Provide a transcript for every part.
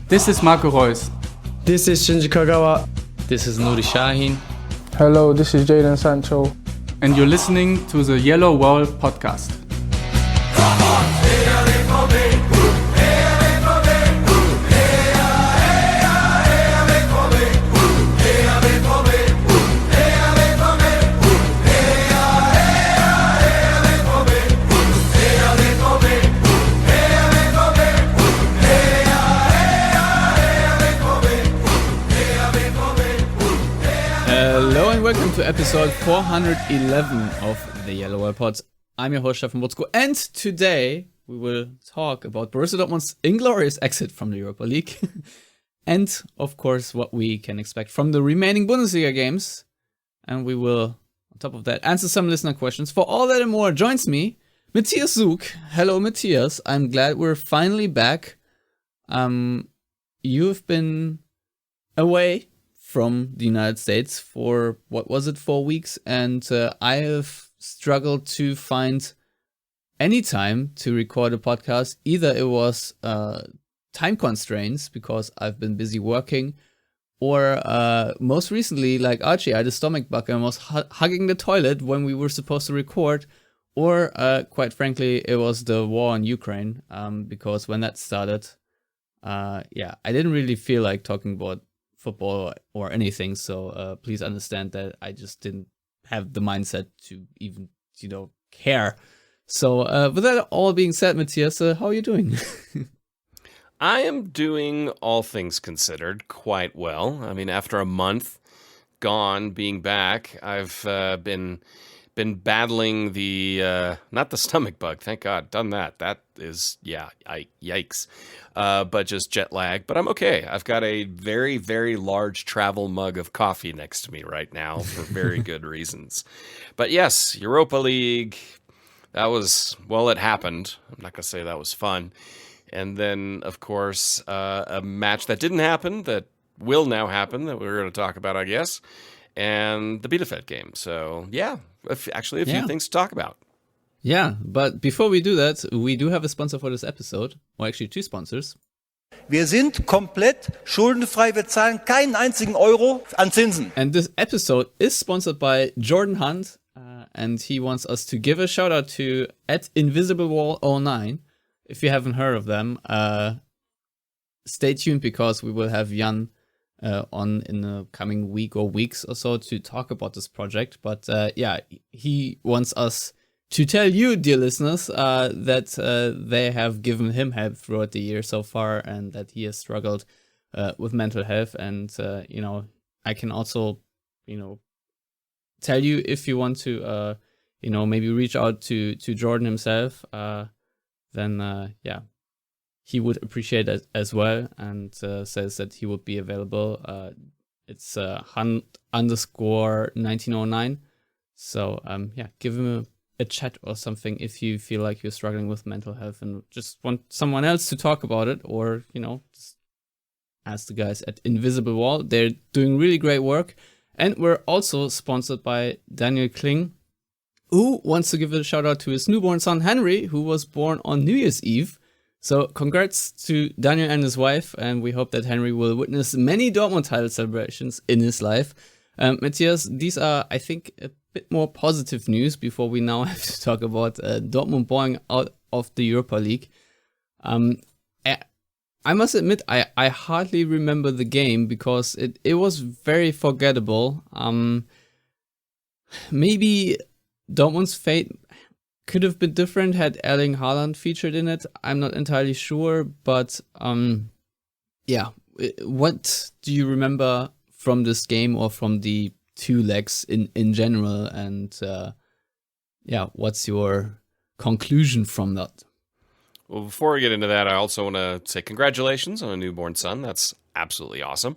This is Marco Reus. This is Shinji Kagawa. This is Nuri Shahin. Hello, this is Jadon Sancho. And you're listening to the Yellowwallpod podcast. Hello and welcome to episode 411 of the Yellowwallpod. I'm your host, Stefan Butzko, and today we will talk about Borussia Dortmund's inglorious exit from the Europa League and, of course, what we can expect from the remaining Bundesliga games. And we will, on top of that, answer some listener questions. For all that and more, joins me, Matthias Zug. Hello, Matthias. I'm glad we're finally back. You've been away from the United States for, 4 weeks? And I have struggled to find any time to record a podcast. Either it was time constraints because I've been busy working, or most recently, like Archie, I had a stomach bug and was hugging the toilet when we were supposed to record, or quite frankly, it was the war in Ukraine, because when that started, I didn't really feel like talking about football or anything, so please understand that I just didn't have the mindset to even, care. So with that all being said, Matthias, how are you doing? I am doing, all things considered, quite well. I mean, after a month gone, being back, I've been battling the, not the stomach bug, thank God, done that. That is, yikes. But just jet lag. But I'm okay. I've got a very, very large travel mug of coffee next to me right now for very good reasons. But yes, Europa League, that was, it happened. I'm not going to say that was fun. And then, of course, a match that didn't happen, that will now happen, that we're going to talk about, I guess, and the Bielefeld game. So, actually a few things to talk about. Yeah, but before we do that, we do have a sponsor for this episode, or actually two sponsors. Wir sind komplett schuldenfrei, wir zahlen keinen einzigen Euro an Zinsen. And this episode is sponsored by Jordan Hunt, and he wants us to give a shout out to @InvisibleWall09. If you haven't heard of them, stay tuned because we will have Jan on in the coming week or weeks or so to talk about this project. But he wants us to tell you, dear listeners, that they have given him help throughout the year so far, and that he has struggled with mental health. And I can also, tell you if you want to, maybe reach out to Jordan himself. Then he would appreciate it as well, and says that he would be available. It's Hunt_1909. So give him a chat or something if you feel like you're struggling with mental health and just want someone else to talk about it, or just ask the guys at Invisible Wall. They're doing really great work. And we're also sponsored by Daniel Kling, who wants to give a shout out to his newborn son Henry, who was born on New Year's Eve. So congrats to Daniel and his wife, and we hope that Henry will witness many Dortmund title celebrations in his life. Matthias, these are, I think, a bit more positive news before we now have to talk about Dortmund bowing out of the Europa League. I must admit, I hardly remember the game because it was very forgettable. Maybe Dortmund's fate could have been different had Erling Haaland featured in it. I'm not entirely sure, but what do you remember from this game or from the two legs in general? And what's your conclusion from that? Well, before we get into that, I also want to say congratulations on a newborn son. That's absolutely awesome.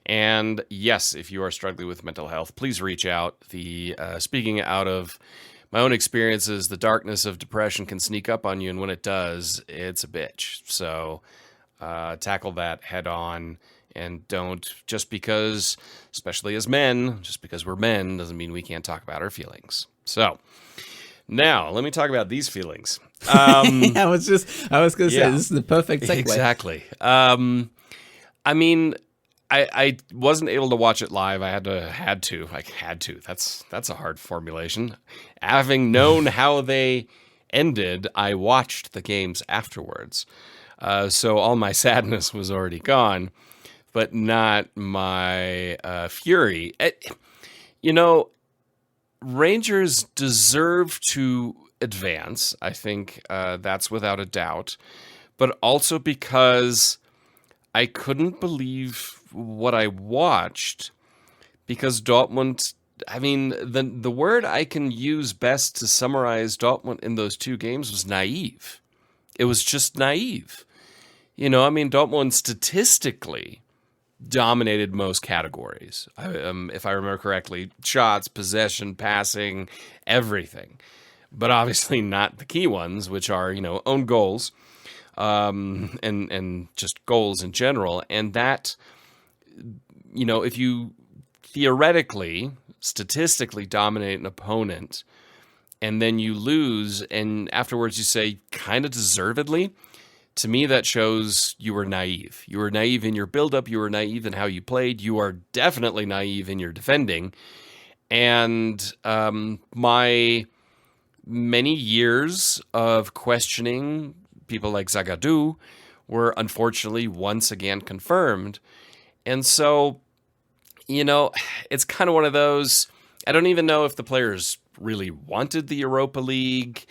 And yes, if you are struggling with mental health, please reach out. Speaking out of my own experiences, the darkness of depression can sneak up on you, and when it does, it's a bitch. So tackle that head on, and don't, just because, especially as men, just because we're men doesn't mean we can't talk about our feelings. So now let me talk about these feelings. I was going to say, this is the perfect segue. Exactly. I mean, I wasn't able to watch it live. I had to. That's a hard formulation. Having known how they ended, I watched the games afterwards. So all my sadness was already gone, but not my fury. Rangers deserve to advance. I think that's without a doubt. But also because I couldn't believe what I watched, because Dortmund, I mean, the word I can use best to summarize Dortmund in those two games was naive. It was just naive. Dortmund statistically dominated most categories. If I remember correctly, shots, possession, passing, everything. But obviously not the key ones, which are, own goals, and just goals in general. And that, if you theoretically, statistically dominate an opponent and then you lose and afterwards you say kind of deservedly, to me that shows you were naive. You were naive in your buildup. You were naive in how you played. You are definitely naive in your defending. And my many years of questioning people like Zagadou were unfortunately once again confirmed. And so, it's kind of one of those, I don't even know if the players really wanted the Europa League.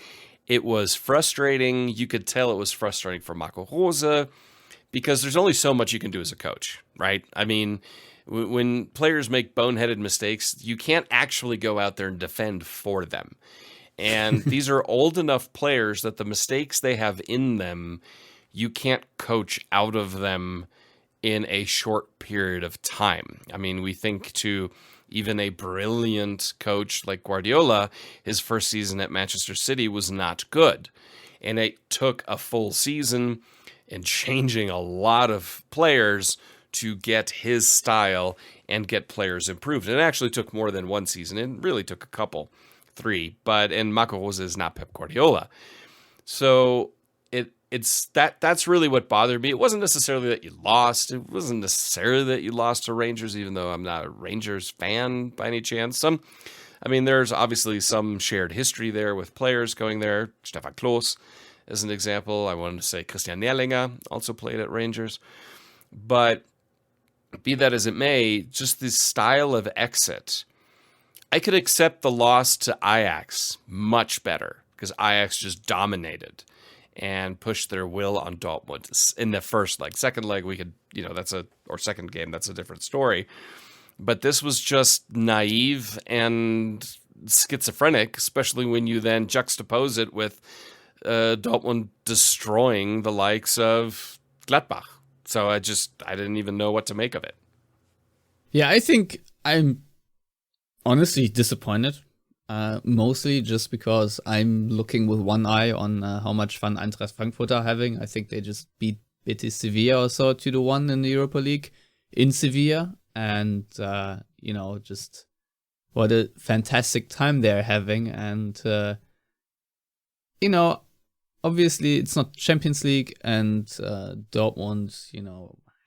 It was frustrating. You could tell it was frustrating for Marco Rose because there's only so much you can do as a coach, right? I mean, when players make boneheaded mistakes, you can't actually go out there and defend for them. And these are old enough players that the mistakes they have in them, you can't coach out of them in a short period of time. I mean, we think to even a brilliant coach like Guardiola, his first season at Manchester City was not good. And it took a full season and changing a lot of players to get his style and get players improved. And it actually took more than one season. It really took a couple. 3, and Marco Rose is not Pep Guardiola. So that's really what bothered me. It wasn't necessarily that you lost. It wasn't necessarily that you lost to Rangers, even though I'm not a Rangers fan by any chance. There's obviously some shared history there with players going there. Stefan Klose as an example. I wanted to say Christian Nerlinger also played at Rangers. But be that as it may, just this style of exit, I could accept the loss to Ajax much better because Ajax just dominated and pushed their will on Dortmund in the first leg. Second leg, we could, second game, that's a different story. But this was just naive and schizophrenic, especially when you then juxtapose it with Dortmund destroying the likes of Gladbach. So I didn't even know what to make of it. Yeah, I think I'm honestly disappointed, mostly just because I'm looking with one eye on how much fun Eintracht Frankfurt are having. I think they just beat Betis Sevilla or so 2-1 in the Europa League in Sevilla. And, just what a fantastic time they're having. And, obviously it's not Champions League and Dortmund,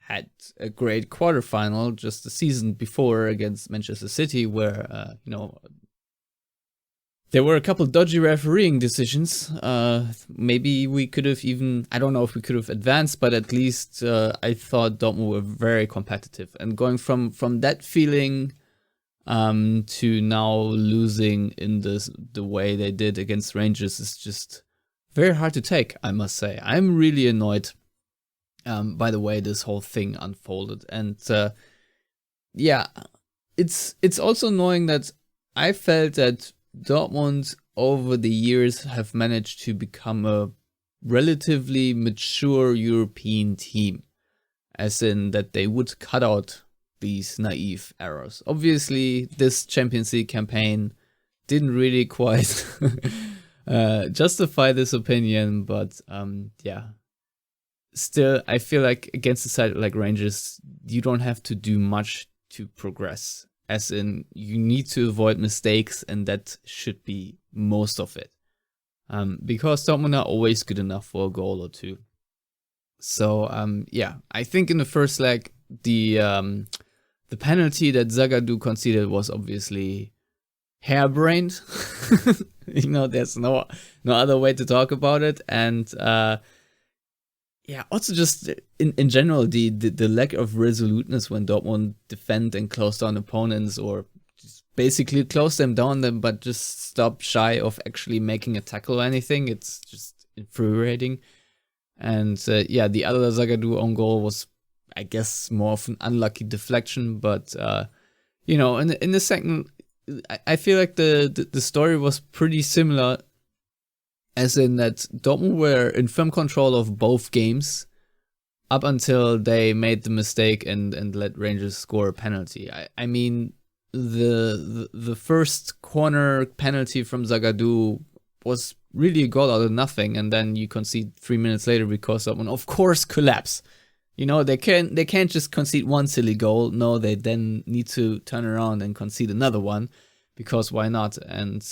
had a great quarterfinal just the season before against Manchester City where, there were a couple dodgy refereeing decisions. Maybe we could have I don't know if we could have advanced, but at least I thought Dortmund were very competitive. And going from that feeling to now losing in the way they did against Rangers is just very hard to take, I must say. I'm really annoyed by the way this whole thing unfolded. And it's also annoying that I felt that Dortmund over the years have managed to become a relatively mature European team, as in that they would cut out these naive errors. Obviously, this Champions League campaign didn't really quite justify this opinion, but still, I feel like against a side like Rangers, you don't have to do much to progress. As in, you need to avoid mistakes, and that should be most of it. Because Dortmund are always good enough for a goal or two. So I think in the first leg the penalty that Zagadou conceded was obviously harebrained. There's no other way to talk about it. And also just in general the lack of resoluteness when Dortmund defend and close down opponents, or just basically close them down, but just stop shy of actually making a tackle or anything. It's just infuriating. And the other Zagadou own goal was, I guess, more of an unlucky deflection. But in the second, I feel like the story was pretty similar, as in that Dortmund were in firm control of both games up until they made the mistake and let Rangers score a penalty. I mean, the first corner penalty from Zagadou was really a goal out of nothing, and then you concede 3 minutes later because Dortmund, of course, collapse. They can't just concede one silly goal. No, they then need to turn around and concede another one, because why not? And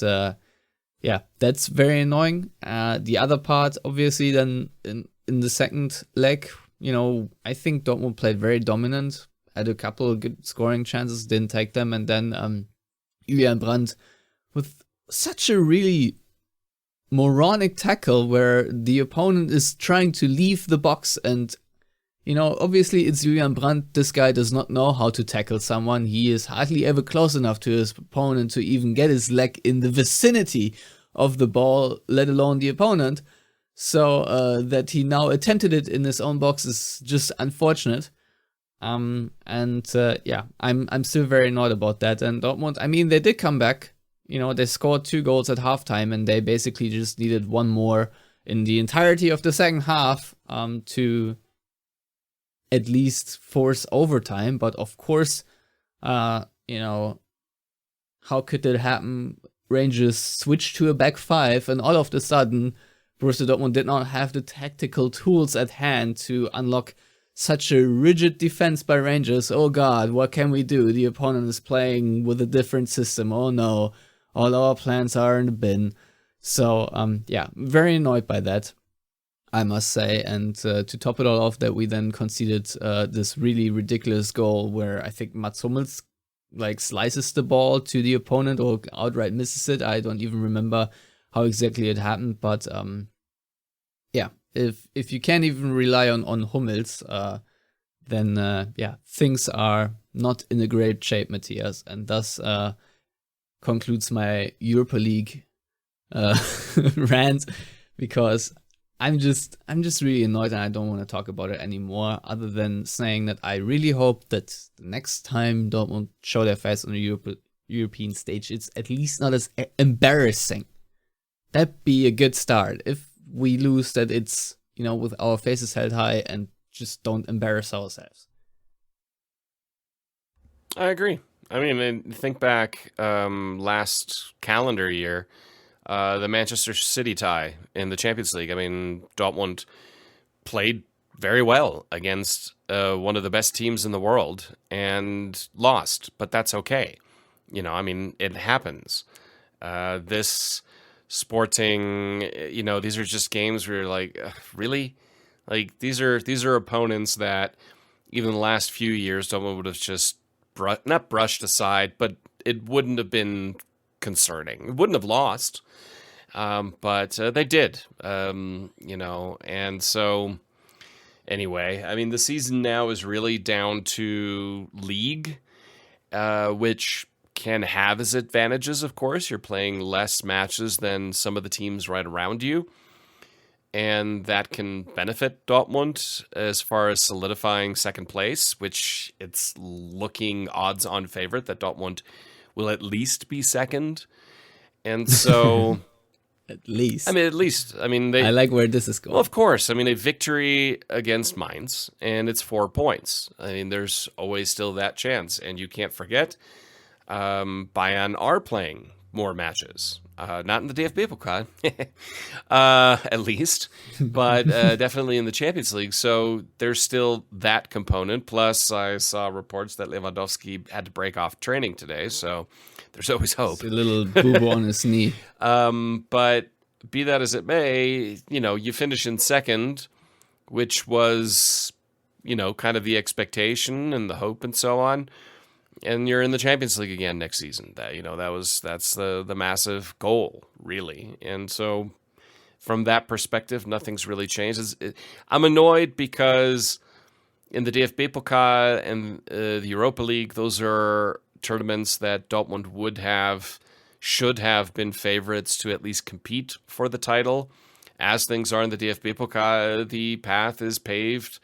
that's very annoying. The other part, obviously, then in the second leg, I think Dortmund played very dominant, had a couple of good scoring chances, didn't take them, and then Julian Brandt with such a really moronic tackle where the opponent is trying to leave the box, and obviously it's Julian Brandt. This guy does not know how to tackle someone. He is hardly ever close enough to his opponent to even get his leg in the vicinity of the ball, let alone the opponent. So that he now attempted it in his own box is just unfortunate. I'm still very annoyed about that. And Dortmund, I mean, they did come back. They scored 2 goals at halftime, and they basically just needed one more in the entirety of the second half to at least force overtime. But of course, how could that happen? Rangers switched to a back 5, and all of a sudden, Borussia Dortmund did not have the tactical tools at hand to unlock such a rigid defense by Rangers. Oh God, what can we do? The opponent is playing with a different system. Oh no, all our plans are in the bin. So, very annoyed by that, I must say. And to top it all off, that we then conceded this really ridiculous goal where I think Mats Hummels slices the ball to the opponent or outright misses it. I don't even remember how exactly it happened, but if you can't even rely on Hummels, then things are not in a great shape, Matthias, and thus concludes my Europa League rant, because I'm just really annoyed and I don't want to talk about it anymore, other than saying that I really hope that the next time Dortmund show their face on the European stage, it's at least not as embarrassing. That'd be a good start. If we lose, that it's, with our faces held high and just don't embarrass ourselves. I agree. I mean, think back last calendar year, the Manchester City tie in the Champions League. I mean, Dortmund played very well against one of the best teams in the world and lost, but that's okay. It happens. This Sporting, these are just games where you're like, really? Like, these are opponents that even the last few years Dortmund would have just not brushed aside, but it wouldn't have been concerning. It wouldn't have lost, but they did, and so anyway, I mean, the season now is really down to league, which can have its advantages, of course. You're playing less matches than some of the teams right around you, and that can benefit Dortmund as far as solidifying second place, which it's looking odds-on favorite that Dortmund will at least be second. And so... At least. I like where this is going. Well, of course. I mean, a victory against Mainz, and it's 4 points. I mean, there's always still that chance. And you can't forget, Bayern are playing more matches. Not in the DFB Pokal, at least, but definitely in the Champions League. So there's still that component. Plus, I saw reports that Lewandowski had to break off training today, so there's always hope. It's a little boo-boo on his knee. But be that as it may, you finish in second which was, kind of the expectation and the hope and so on. And you're in the Champions League again next season. That's the massive goal, really. And so from that perspective, nothing's really changed. I'm annoyed because in the DFB Pokal and the Europa League, those are tournaments that Dortmund should have been favorites to at least compete for the title. As things are in the DFB Pokal, the path is paved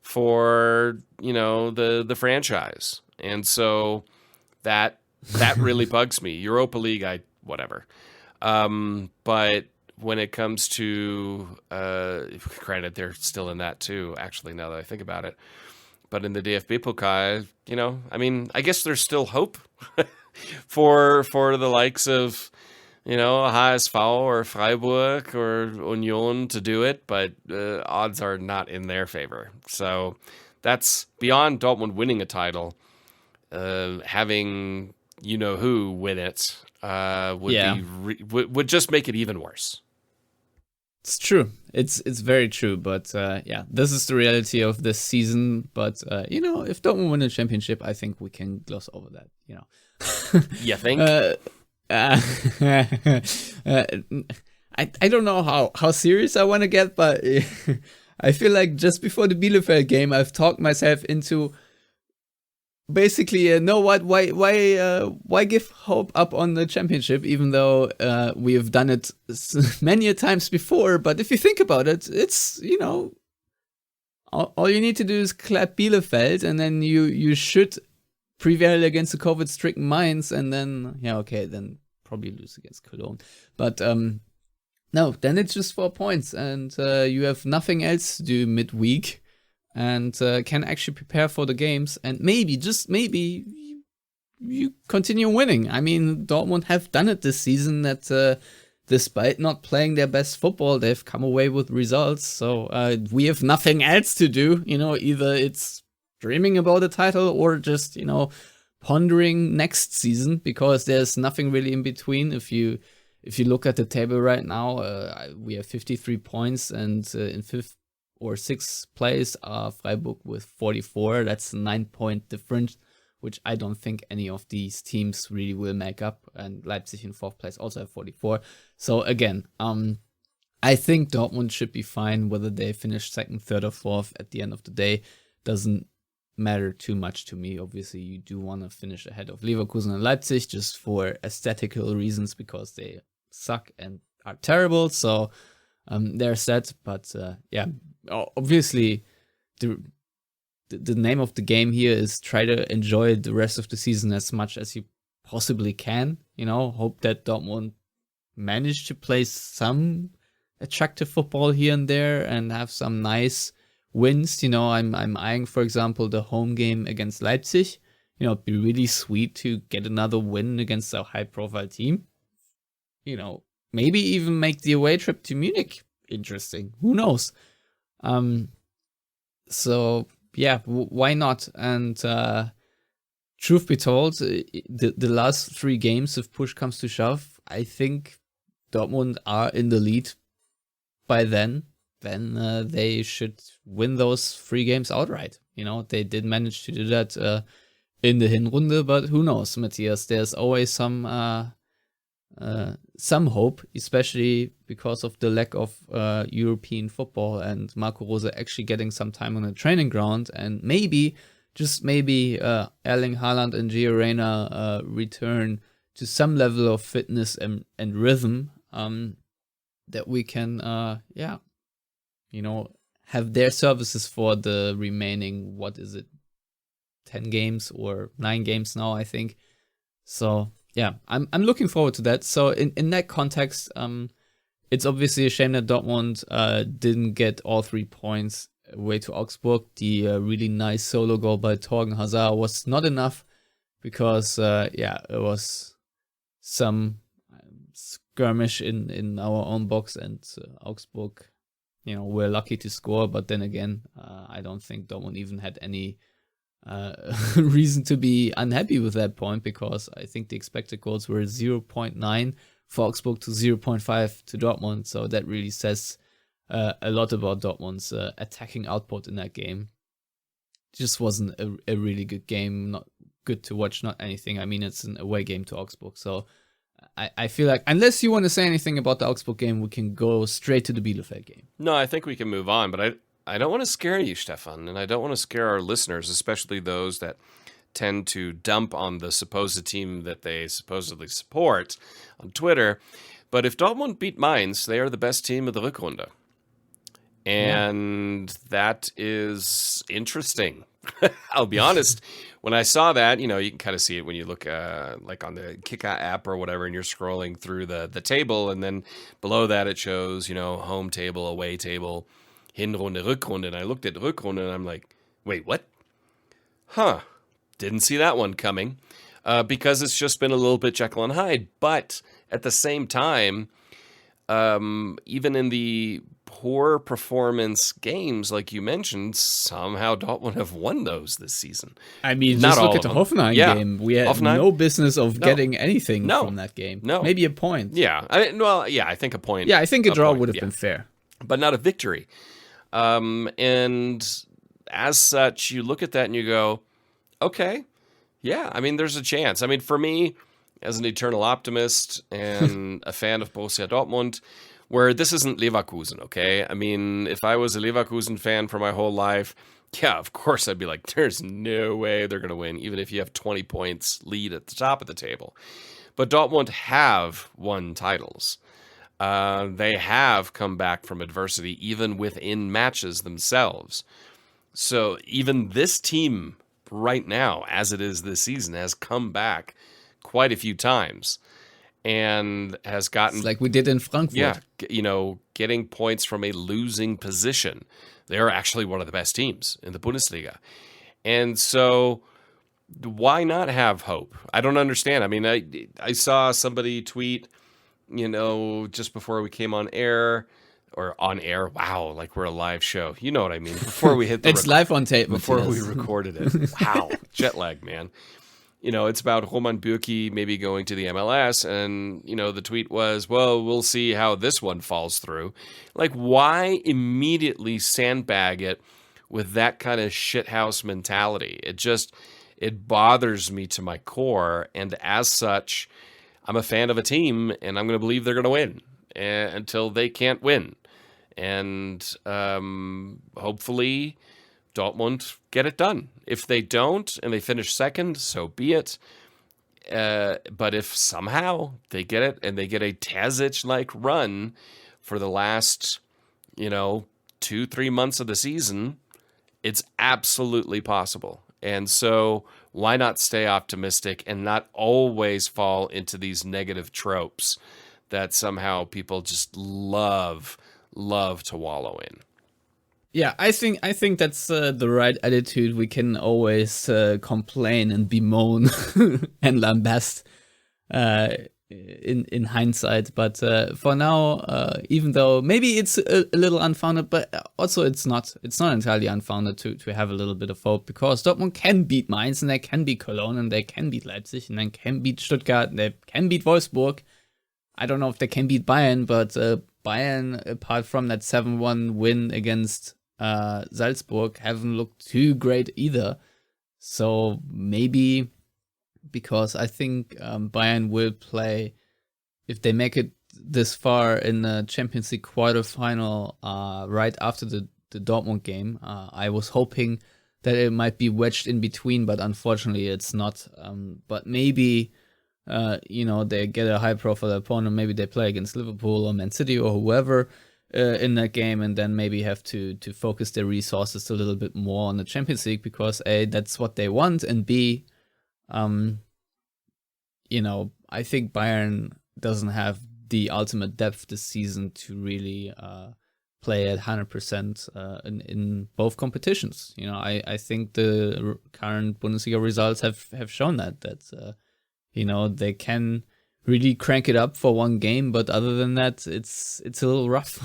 for, the franchise. And so that really bugs me. Europa League, whatever. But when it comes to, granted, they're still in that too, actually, now that I think about it. But in the DFB Pokal, I guess there's still hope for the likes of, HSV or Freiburg or Union to do it, but odds are not in their favor. So that's beyond Dortmund winning a title. Having who win it would just make it even worse. It's true. It's very true. But this is the reality of this season. But if Dortmund win a championship, I think we can gloss over that. You think? I don't know how serious I want to get, but I feel like just before the Bielefeld game, I've talked myself into basically, why give hope up on the championship, even though we have done it many times before. But if you think about it, it's, all you need to do is clap Bielefeld, and then you should prevail against the COVID-stricken Mainz, and then, then probably lose against Cologne. But no, then it's just 4 points, and you have nothing else to do midweek, and can actually prepare for the games, and maybe, just maybe, you continue winning. I mean, Dortmund have done it this season, that despite not playing their best football, they've come away with results. So we have nothing else to do. Either it's dreaming about a title or just, pondering next season, because there's nothing really in between. If you look at the table right now, we have 53 points, and in 5th or 6th place are Freiburg with 44. That's a 9-point difference, which I don't think any of these teams really will make up. And Leipzig in 4th place also have 44. So again, I think Dortmund should be fine whether they finish 2nd, 3rd, or 4th. At the end of the day, doesn't matter too much to me. Obviously, you do want to finish ahead of Leverkusen and Leipzig just for aesthetical reasons, because they suck and are terrible. So there's that. But obviously, the name of the game here is try to enjoy the rest of the season as much as you possibly can. Hope that Dortmund manage to play some attractive football here and there and have some nice wins. I'm eyeing, for example, the home game against Leipzig. It'd be really sweet to get another win against a high-profile team. Maybe even make the away trip to Munich interesting. Who knows? So yeah, why not? And truth be told, the last 3 games, if push comes to shove, I think Dortmund are in the lead by then they should win those 3 games outright. They did manage to do that in the Hinrunde, but who knows, Matthias? There's always some hope, especially because of the lack of European football and Marco Rose actually getting some time on the training ground, and maybe, just maybe, Erling Haaland and Gio Reyna return to some level of fitness and rhythm, that we can, have their services for the remaining, 10 games or 9 games now, I think. So yeah, I'm looking forward to that. So in that context, it's obviously a shame that Dortmund didn't get all 3 points away to Augsburg. The really nice solo goal by Torgen Hazard was not enough, because it was some skirmish in our own box, and Augsburg, we're lucky to score. But then again, I don't think Dortmund even had any reason to be unhappy with that point, because I think the expected goals were 0.9 for Augsburg to 0.5 to Dortmund. So that really says a lot about Dortmund's attacking output in that game. Just wasn't a really good game, not good to watch, not anything. I mean, it's an away game to Augsburg, so I feel like, unless you want to say anything about the Augsburg game, we can go straight to the Bielefeld game. No, I think we can move on, but I don't want to scare you, Stefan, and I don't want to scare our listeners, especially those that tend to dump on the supposed team that they supposedly support on Twitter. But if Dortmund beat Mainz, they are the best team of the Rückrunde. And that is interesting. I'll be honest. When I saw that, you can kind of see it when you look like on the Kicker app or whatever, and you're scrolling through the table, and then below that it shows, home table, away table, Hinrunde, Rückrunde. And I looked at Rückrunde and I'm like, wait, what? Huh. Didn't see that one coming because it's just been a little bit Jekyll and Hyde. But at the same time, even in the poor performance games, like you mentioned, somehow Dortmund have won those this season. I mean, Not just look all at the of them. Hoffenheim Yeah. game. We had Hoffenheim? no business of No. getting anything No. from that game. No. Maybe a point. Yeah. I think a point. Yeah, I think a draw point, would have yeah. been fair. But not a victory. And as such, you look at that and you go, okay, yeah, I mean, there's a chance. I mean, for me, as an eternal optimist and a fan of Borussia Dortmund, where this isn't Leverkusen, okay? I mean, if I was a Leverkusen fan for my whole life, yeah, of course I'd be like, there's no way they're going to win, even if you have 20 points lead at the top of the table. But Dortmund have won titles. They have come back from adversity, even within matches themselves. So even this team right now, as it is this season, has come back quite a few times and has gotten... It's like we did in Frankfurt. Yeah, getting points from a losing position. They're actually one of the best teams in the Bundesliga. And so why not have hope? I don't understand. I mean, I saw somebody tweet, just before we came on air, wow, like we're a live show. You know what I mean? Before we hit the It's live on tape. before we Matthias. recorded it. Wow, jet lag, man. It's about Roman Bürki maybe going to the MLS, and, the tweet was, well, we'll see how this one falls through. Like, why immediately sandbag it with that kind of shithouse mentality? It bothers me to my core, and as such, I'm a fan of a team, and I'm going to believe they're going to win until they can't win. And hopefully Dortmund get it done. If they don't and they finish second, so be it. But if somehow they get it and they get a Terzic-like run for the last, 2-3 months of the season, it's absolutely possible. And so why not stay optimistic and not always fall into these negative tropes that somehow people just love to wallow in? Yeah, I think that's the right attitude. We can always complain and bemoan and lambast in hindsight, but for now, even though maybe it's a little unfounded, but also it's not entirely unfounded to have a little bit of hope, because Dortmund can beat Mainz, and they can beat Cologne, and they can beat Leipzig, and they can beat Stuttgart, and they can beat Wolfsburg. I don't know if they can beat Bayern, but Bayern, apart from that 7-1 win against Salzburg, haven't looked too great either. So maybe, because I think Bayern will play, if they make it this far in the Champions League quarterfinal right after the Dortmund game. I was hoping that it might be wedged in between, but unfortunately it's not. But maybe they get a high-profile opponent. Maybe they play against Liverpool or Man City or whoever in that game, and then maybe have to focus their resources a little bit more on the Champions League, because A, that's what they want, and B, I think Bayern doesn't have the ultimate depth this season to really play at 100% in both competitions. I think the current Bundesliga results have shown that they can really crank it up for one game, but other than that, it's a little rough.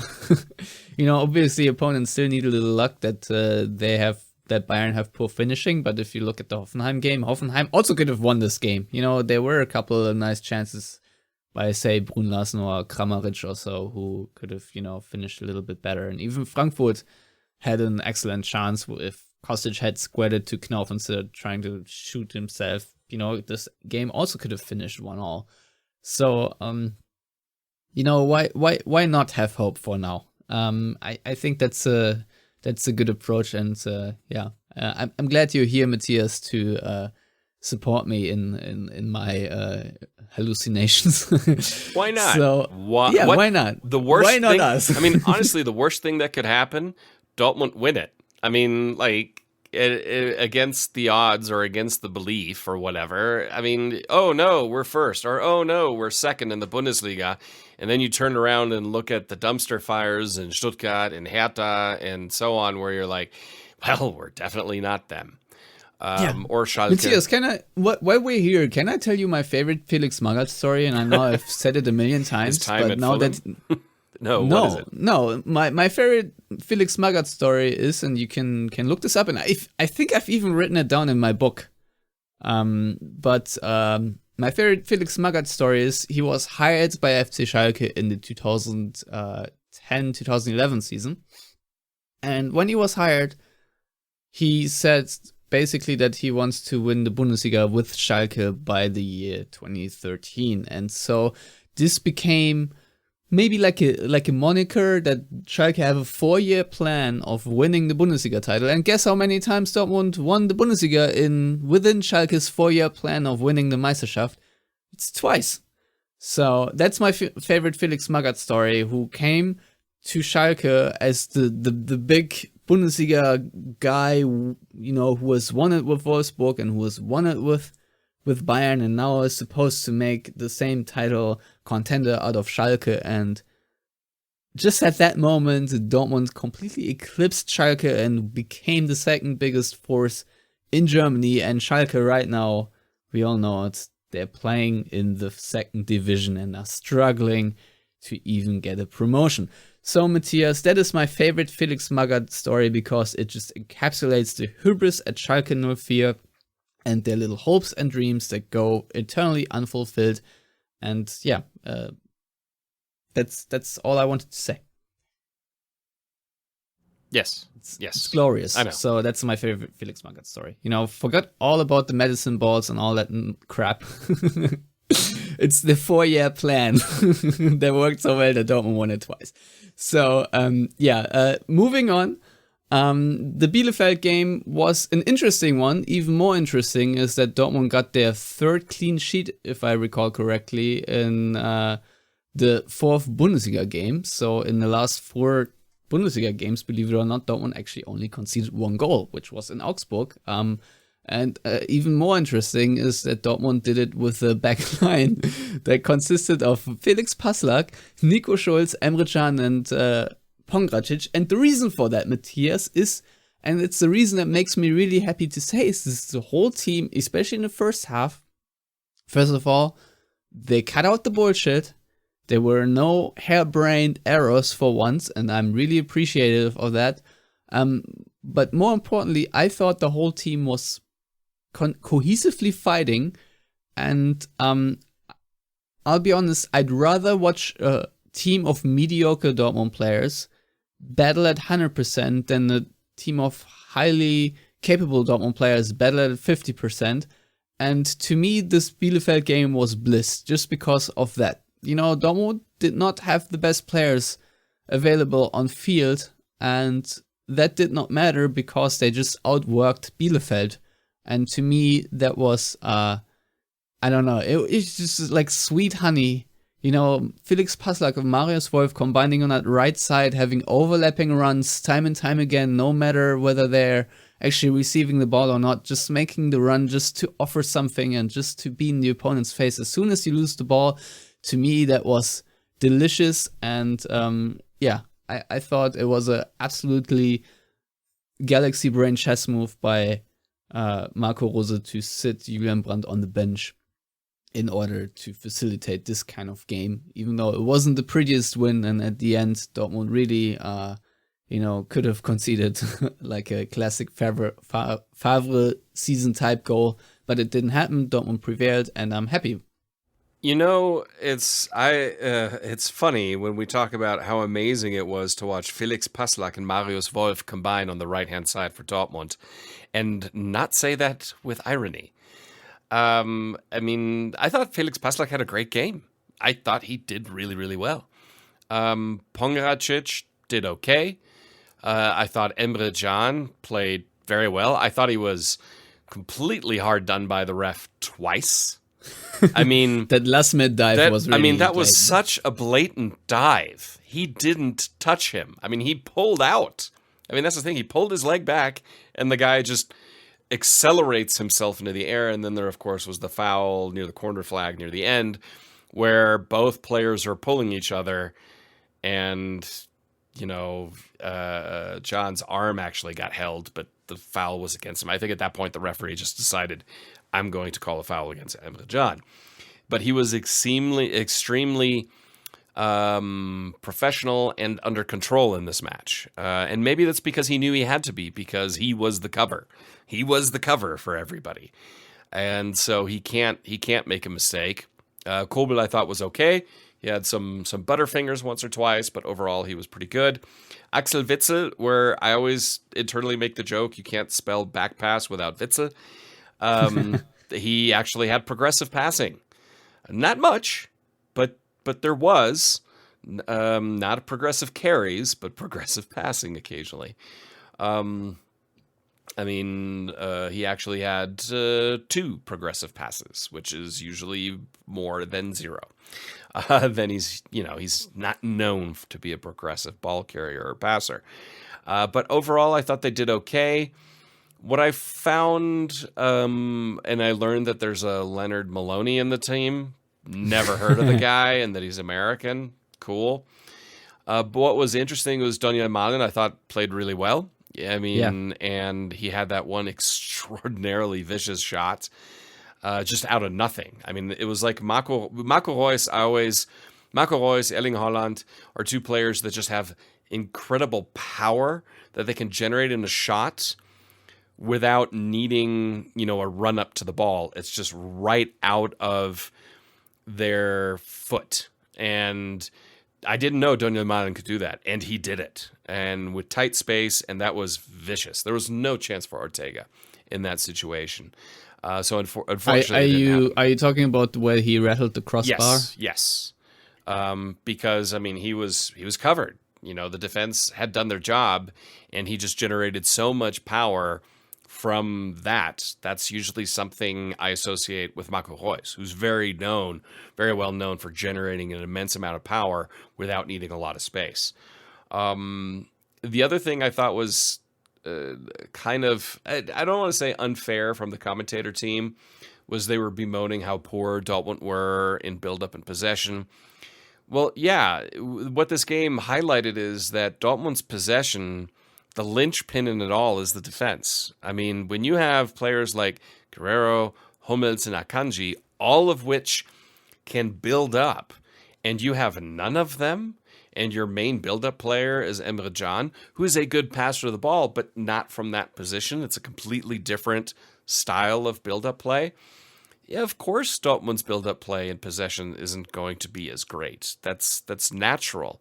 Obviously opponents still need a little luck that Bayern have poor finishing, but if you look at the Hoffenheim game, Hoffenheim also could have won this game. There were a couple of nice chances by say Brun Larsen or Kramaric or so, who could have, finished a little bit better. And even Frankfurt had an excellent chance if Kostic had squared it to Knauf instead of trying to shoot himself. This game also could have finished 1-1. So, why not have hope for now? I think that's a good approach, and I'm glad you're here, Matthias, to support me in my hallucinations. Why not? So, why not? The worst why not thing, us? I mean, honestly, the worst thing that could happen, Dortmund win it. I mean, like, against the odds or against the belief or whatever. I mean, oh no, we're first, or oh no, we're second in the Bundesliga. And then you turn around and look at the dumpster fires in Stuttgart and Hertha and so on, where you're like, well, we're definitely not them. Or Schalke. Matthias, while we're here, can I tell you my favorite Felix Magath story? And I know I've said it a million times, but now that... What is it? No. My favorite Felix Magath story is, and you can look this up, and I think I've even written it down in my book. But my favorite Felix Magath story is he was hired by FC Schalke in the 2010-2011 season. And when he was hired, he said basically that he wants to win the Bundesliga with Schalke by the year 2013. And so this became maybe like a moniker that Schalke have a 4-year plan of winning the Bundesliga title. And guess how many times Dortmund won the Bundesliga within Schalke's 4-year plan of winning the Meisterschaft? It's twice. So that's my favorite Felix Magath story, who came to Schalke as the big Bundesliga guy, who was won it with Wolfsburg and who was won it with Bayern, and now is supposed to make the same title contender out of Schalke. And just at that moment, Dortmund completely eclipsed Schalke and became the second biggest force in Germany. And Schalke right now, we all know it, they're playing in the second division and are struggling to even get a promotion. So, Matthias, that is my favorite Felix Magath story, because it just encapsulates the hubris at Schalke 04 and their little hopes and dreams that go eternally unfulfilled. And that's all I wanted to say. Yes. It's glorious. I know. So that's my favorite Felix Magath story. Forgot all about the medicine balls and all that crap. It's the 4-year plan that worked so well that Dortmund won it twice. So, moving on. The Bielefeld game was an interesting one. Even more interesting is that Dortmund got their 3rd clean sheet, if I recall correctly, in the 4th Bundesliga game. So in the last 4 Bundesliga games, believe it or not, Dortmund actually only conceded 1 goal, which was in Augsburg. And even more interesting is that Dortmund did it with a back line that consisted of Felix Passlack, Nico Schulz, Emre Can, and Pongracic. And the reason for that, Matthias, is, and it's the reason that makes me really happy to say, is this the whole team, especially in the first half. First of all, they cut out the bullshit. There were no harebrained errors for once, and I'm really appreciative of that. But more importantly, I thought the whole team was cohesively fighting, and I'll be honest, I'd rather watch a team of mediocre Dortmund players battle at 100% than a team of highly capable Dortmund players battle at 50%. And to me, this Bielefeld game was bliss just because of that. Dortmund did not have the best players available on field, and that did not matter because they just outworked Bielefeld. And to me, that was, I don't know, it's just like sweet honey. Felix Passlack and Marius Wolf combining on that right side, having overlapping runs time and time again, no matter whether they're actually receiving the ball or not, just making the run just to offer something and just to be in the opponent's face as soon as you lose the ball. To me, that was delicious. And I thought it was a absolutely galaxy brain chess move by Marco Rose to sit Julian Brandt on the bench in order to facilitate this kind of game, even though it wasn't the prettiest win. And at the end, Dortmund really, could have conceded like a classic Favre season type goal, but it didn't happen. Dortmund prevailed, and I'm happy. It's funny when we talk about how amazing it was to watch Felix Passlack and Marius Wolf combine on the right-hand side for Dortmund, and not say that with irony. I thought Felix Passlack had a great game. I thought he did really, really well. Pongracic did okay. I thought Emre Can played very well. I thought he was completely hard done by the ref twice. I mean, That last mid dive was really that was blatant. such a blatant dive. He didn't touch him. I mean, he pulled out. I mean, that's the thing. He pulled his leg back, and the guy just accelerates himself into the air. And then there, of course, was the foul near the corner flag near the end, where both players are pulling each other, and John's arm actually got held, but the foul was against him. I think at that point the referee just decided, I'm going to call a foul against Emre Can. But he was extremely professional and under control in this match. And maybe that's because he knew he had to be, because he was the cover. He was the cover for everybody. And so he can't make a mistake. Kobel, I thought, was okay. He had some butterfingers once or twice, but overall he was pretty good. Axel Witsel, where I always internally make the joke, you can't spell back pass without Witzel. He actually had progressive passing. Not much, but there was. Not progressive carries, but progressive passing occasionally. He actually had 2 progressive passes, which is usually more than 0. Then he's not known to be a progressive ball carrier or passer. But overall, I thought they did okay. What I found, and I learned that there's a Leonard Maloney in the team. Never heard of the guy, and that he's American. Cool. But what was interesting was Daniel Malin, I thought, played really well. And he had that one extraordinarily vicious shot just out of nothing. I mean, it was like Marco Reus, Erling Haaland are 2 players that just have incredible power that they can generate in a shot without needing, a run up to the ball. It's just right out of their foot. And I didn't know Daniel Malin could do that, and he did it. And with tight space, and that was vicious. There was no chance for Ortega in that situation. So unfortunately, are you talking about where he rattled the crossbar? Yes. Because he was covered. The defense had done their job, and he just generated so much power from that. That's usually something I associate with Marco Reus, who's very well known for generating an immense amount of power without needing a lot of space. The other thing I thought was kind of, I don't want to say unfair from the commentator team, was they were bemoaning how poor Dortmund were in build-up and possession. Well, yeah, what this game highlighted is that Dortmund's possession, the linchpin in it all, is the defense. I mean, when you have players like Guerrero, Hummels, and Akanji, all of which can build up, and you have none of them, and your main build-up player is Emre Can, who is a good passer of the ball, but not from that position. It's a completely different style of build-up play. Yeah, of course, Dortmund's build-up play and possession isn't going to be as great. That's natural.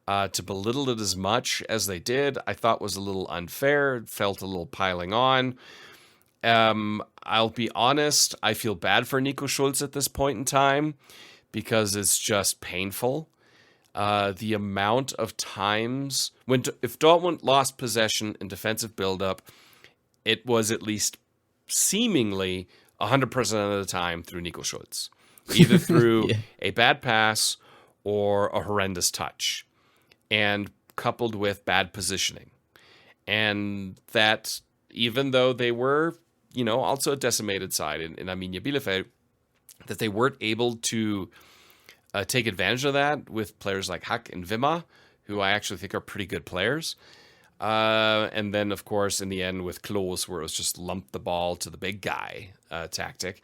To belittle it as much as they did, I thought was a little unfair. It felt a little piling on. I'll be honest, I feel bad for Nico Schulz at this point in time because it's just painful. The amount of times if Dortmund lost possession in defensive build-up, it was at least seemingly 100% of the time through Nico Schulz, either through a bad pass or a horrendous touch, and coupled with bad positioning. And that, even though they were, also a decimated side in Arminia Bielefeld, that they weren't able to take advantage of that with players like Hack and Wimmer, who I actually think are pretty good players. And then, of course, in the end with Klose, where it was just lump the ball to the big guy tactic.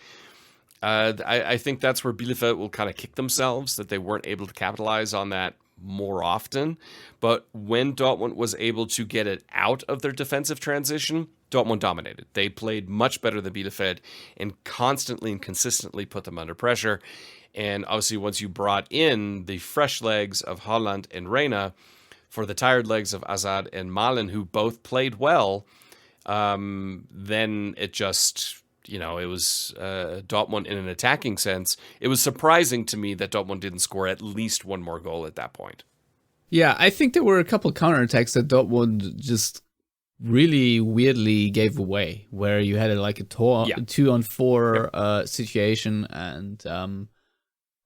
I think that's where Bielefeld will kind of kick themselves, that they weren't able to capitalize on that more often. But when Dortmund was able to get it out of their defensive transition, Dortmund dominated. They played much better than Bielefeld and constantly and consistently put them under pressure. And obviously, once you brought in the fresh legs of Haaland and Reina for the tired legs of Azad and Malen, who both played well, then it just, it was Dortmund in an attacking sense. It was surprising to me that Dortmund didn't score at least one more goal at that point. Yeah, I think there were a couple counterattacks that Dortmund just really weirdly gave away, where you had a 2-on-4 situation, and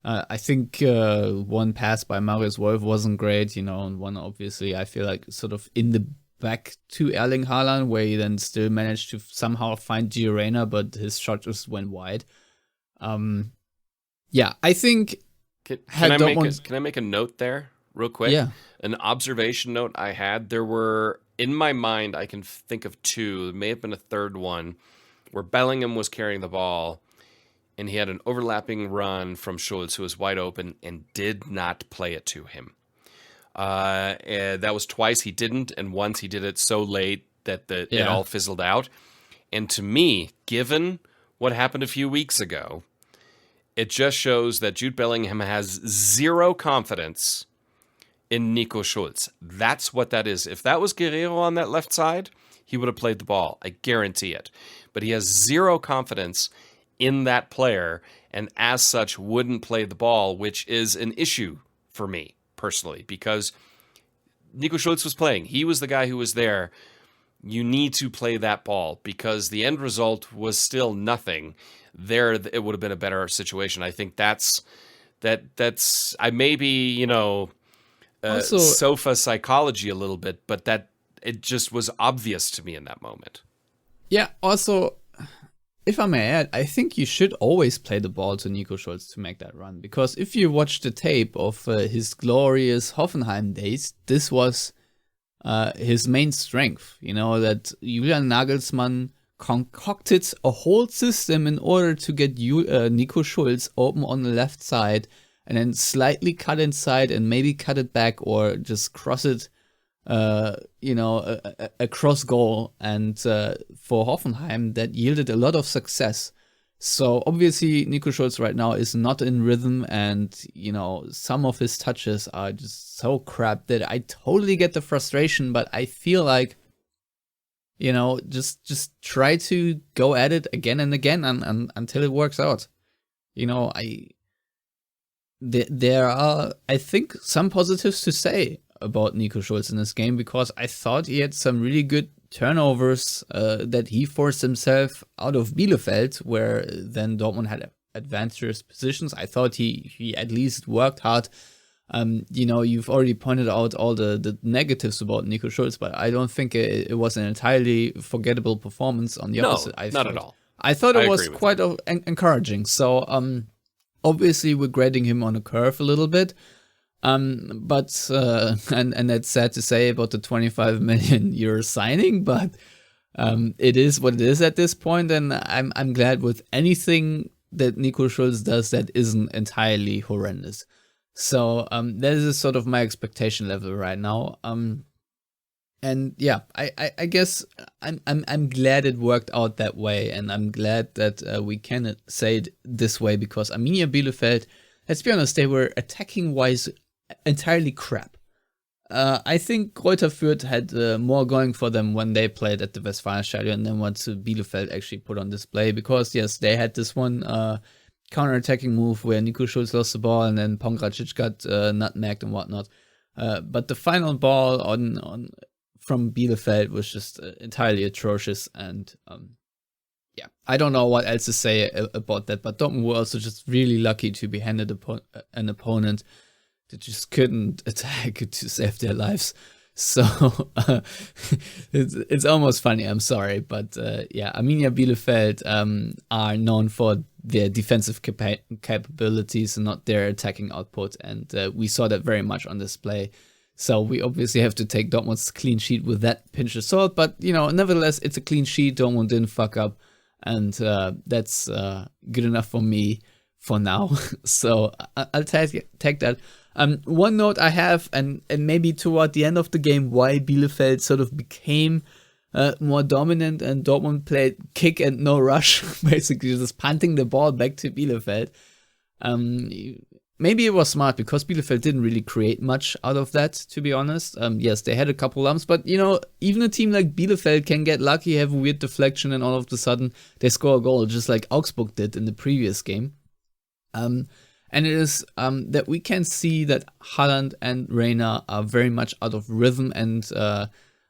I think one pass by Marius Wolf wasn't great, and one obviously I feel like sort of in the back to Erling Haaland, where he then still managed to somehow find Gio Reyna, but his shot just went wide. I think... Can I make a note there real quick? Yeah. An observation note I had, there were, in my mind, I can think of two, there may have been a third one, where Bellingham was carrying the ball, and he had an overlapping run from Schulz, who was wide open, and did not play it to him. And that was twice he didn't, and once he did it so late that it all fizzled out. And to me, given what happened a few weeks ago, it just shows that Jude Bellingham has zero confidence in Nico Schulz. That's what that is. If that was Guerrero on that left side, he would have played the ball. I guarantee it. But he has zero confidence in that player, and as such wouldn't play the ball, which is an issue for me personally, because Nico Schulz was playing. He was the guy who was there. You need to play that ball, because the end result was still nothing. There, it would have been a better situation. I think that's I maybe, Also, sofa psychology a little bit, but that it just was obvious to me in that moment. Yeah, also, if I may add, I think you should always play the ball to Nico Schulz to make that run. Because if you watch the tape of his glorious Hoffenheim days, this was his main strength. That Julian Nagelsmann concocted a whole system in order to get Nico Schulz open on the left side, and then slightly cut inside and maybe cut it back or just cross it, a cross goal. And for Hoffenheim, that yielded a lot of success. So obviously Nico Schulz right now is not in rhythm, and, some of his touches are just so crap that I totally get the frustration, but I feel like, just try to go at it again and again until it works out. There are, I think, some positives to say about Nico Schulz in this game, because I thought he had some really good turnovers that he forced himself out of Bielefeld, where then Dortmund had advantageous positions. I thought he at least worked hard. You've already pointed out all the negatives about Nico Schulz, but I don't think it was an entirely forgettable performance. On the opposite, not at all. I thought it was quite encouraging. So, obviously, we're grading him on a curve a little bit, but that's sad to say about the 25 million euro signing, but it is what it is at this point, and I'm glad with anything that Nico Schulz does that isn't entirely horrendous. So that is sort of my expectation level right now. And yeah, I guess I'm glad it worked out that way, and I'm glad that we can say it this way, because Arminia Bielefeld, let's be honest, they were attacking wise entirely crap. I think Greuther Fürth had more going for them when they played at the Westfalenstadion than what Bielefeld actually put on display, because yes, they had this one counter-attacking move where Nico Schulz lost the ball and then Pongracic got nutmegged and whatnot. But the final ball from Bielefeld was just entirely atrocious, and yeah, I don't know what else to say about that, but Dortmund were also just really lucky to be handed an opponent that just couldn't attack to save their lives. So it's almost funny, I'm sorry, but yeah, Arminia Bielefeld are known for their defensive capabilities and not their attacking output, and we saw that very much on display. So we obviously have to take Dortmund's clean sheet with that pinch of salt, but nevertheless, it's a clean sheet. Dortmund didn't fuck up, and that's good enough for me for now. So I'll take that. One note I have, and maybe toward the end of the game, why Bielefeld sort of became more dominant, and Dortmund played kick and no rush, basically just punting the ball back to Bielefeld. Maybe it was smart because Bielefeld didn't really create much out of that, to be honest. Yes, they had a couple lumps, but even a team like Bielefeld can get lucky, have a weird deflection, and all of a sudden they score a goal, just like Augsburg did in the previous game. And it is that we can see that Haaland and Reina are very much out of rhythm. And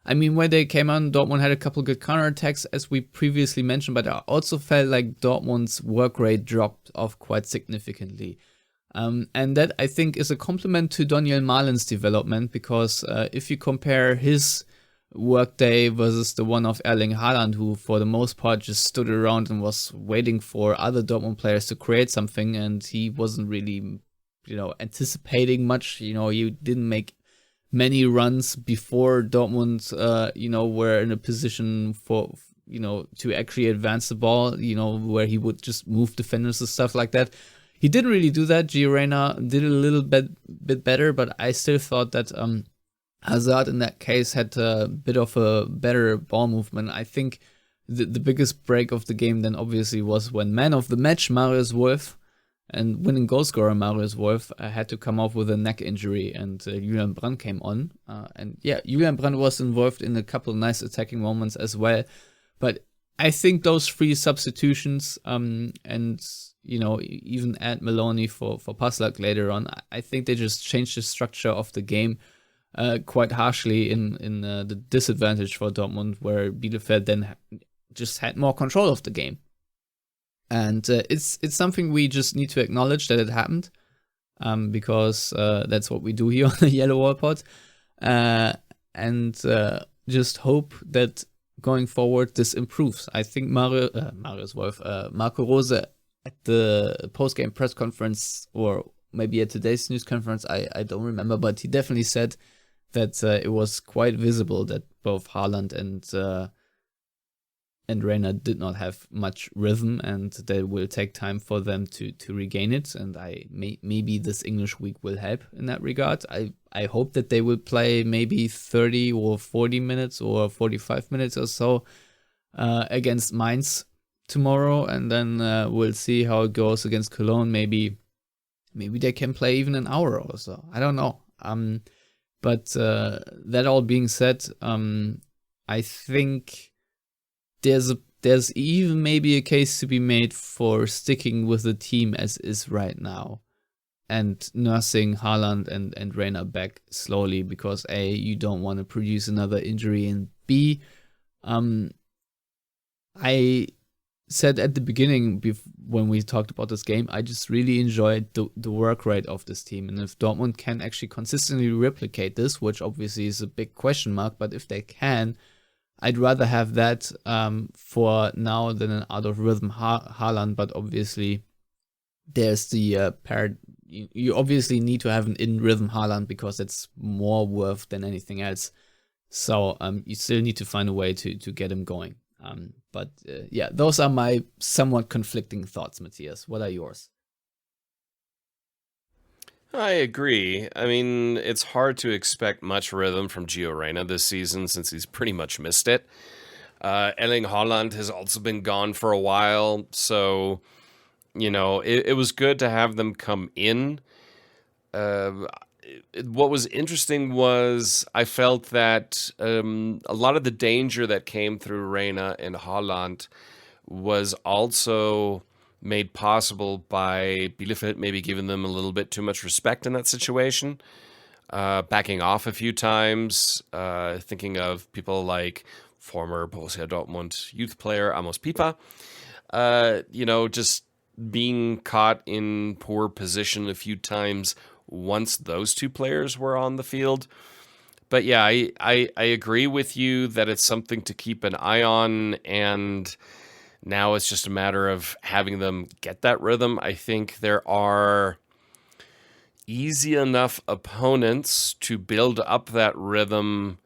when they came on, Dortmund had a couple good counterattacks, as we previously mentioned, but I also felt like Dortmund's work rate dropped off quite significantly. And that, I think, is a compliment to Daniel Mahlen's development, because if you compare his workday versus the one of Erling Haaland, who for the most part just stood around and was waiting for other Dortmund players to create something, and he wasn't really, anticipating much. He didn't make many runs before Dortmund, were in a position for, to actually advance the ball, where he would just move defenders and stuff like that. He didn't really do that. Gio Reyna did a little bit better, but I still thought that Hazard in that case had a bit of a better ball movement. I think the biggest break of the game then obviously was when man of the match Marius Wolf and winning goal scorer Marius Wolf had to come off with a neck injury, and Julian Brandt came on. Julian Brandt was involved in a couple of nice attacking moments as well. But I think those three substitutions and even add Maloney for Paslak later on, I think they just changed the structure of the game quite harshly in the disadvantage for Dortmund, where Bielefeld then just had more control of the game. And it's something we just need to acknowledge that it happened, because that's what we do here on the Yellowwallpod, and just hope that going forward this improves. I think Marco Rose at the post-game press conference, or maybe at today's news conference, I don't remember, but he definitely said that it was quite visible that both Haaland and Reina did not have much rhythm, and that it will take time for them to regain it. And maybe this English week will help in that regard. I hope that they will play maybe 30 or 40 minutes or 45 minutes or so against Mainz tomorrow, and then we'll see how it goes against Cologne. Maybe they can play even an hour or so. I don't know. But that all being said, I think there's even maybe a case to be made for sticking with the team as is right now and nursing Haaland and Reina back slowly, because A, you don't want to produce another injury, and B, I said at the beginning when we talked about this game, I just really enjoyed the work rate of this team. And if Dortmund can actually consistently replicate this, which obviously is a big question mark, but if they can, I'd rather have that for now than an out of rhythm Haaland. But obviously there's the you obviously need to have an in rhythm Haaland, because it's more worth than anything else. So you still need to find a way to get him going. But those are my somewhat conflicting thoughts, Matthias. What are yours? I agree. I mean, it's hard to expect much rhythm from Gio Reyna this season, since he's pretty much missed it. Erling Haaland has also been gone for a while, so, it was good to have them come in. What was interesting was I felt that a lot of the danger that came through Reina and Haaland was also made possible by Bielefeld maybe giving them a little bit too much respect in that situation, backing off a few times, thinking of people like former Borussia Dortmund youth player Amos Pipa, just being caught in poor position a few times once those two players were on the field. But yeah, I agree with you that it's something to keep an eye on, and now it's just a matter of having them get that rhythm. I think there are easy enough opponents to build up that rhythm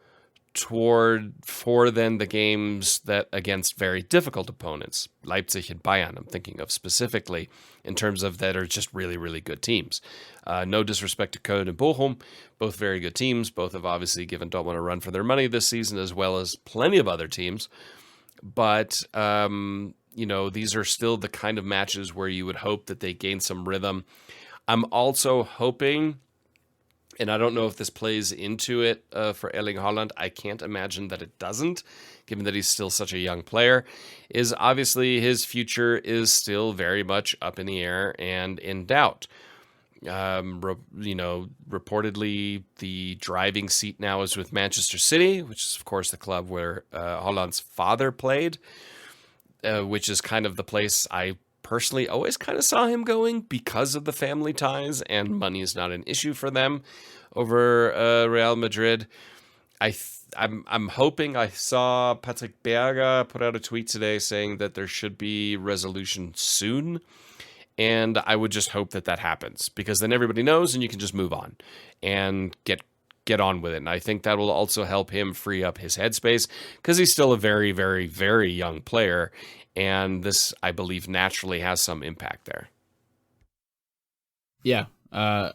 for then the games that against very difficult opponents, Leipzig and Bayern, I'm thinking of specifically in terms of that are just really, really good teams. No disrespect to Köln and Bochum, both very good teams. Both have obviously given Dortmund a run for their money this season, as well as plenty of other teams. But, these are still the kind of matches where you would hope that they gain some rhythm. I'm also hoping, and I don't know if this plays into it for Erling Haaland. I can't imagine that it doesn't, given that he's still such a young player, is obviously his future is still very much up in the air and in doubt. Reportedly, the driving seat now is with Manchester City, which is, of course, the club where Haaland's father played, which is kind of the place I personally always kind of saw him going because of the family ties, and money is not an issue for them over Real Madrid. I'm hoping. I saw Patrick Berger put out a tweet today saying that there should be resolution soon, and I would just hope that happens, because then everybody knows and you can just move on and get on with it. And I think that will also help him free up his headspace, because he's still a very, very, very young player. And this, I believe, naturally has some impact there. Yeah, I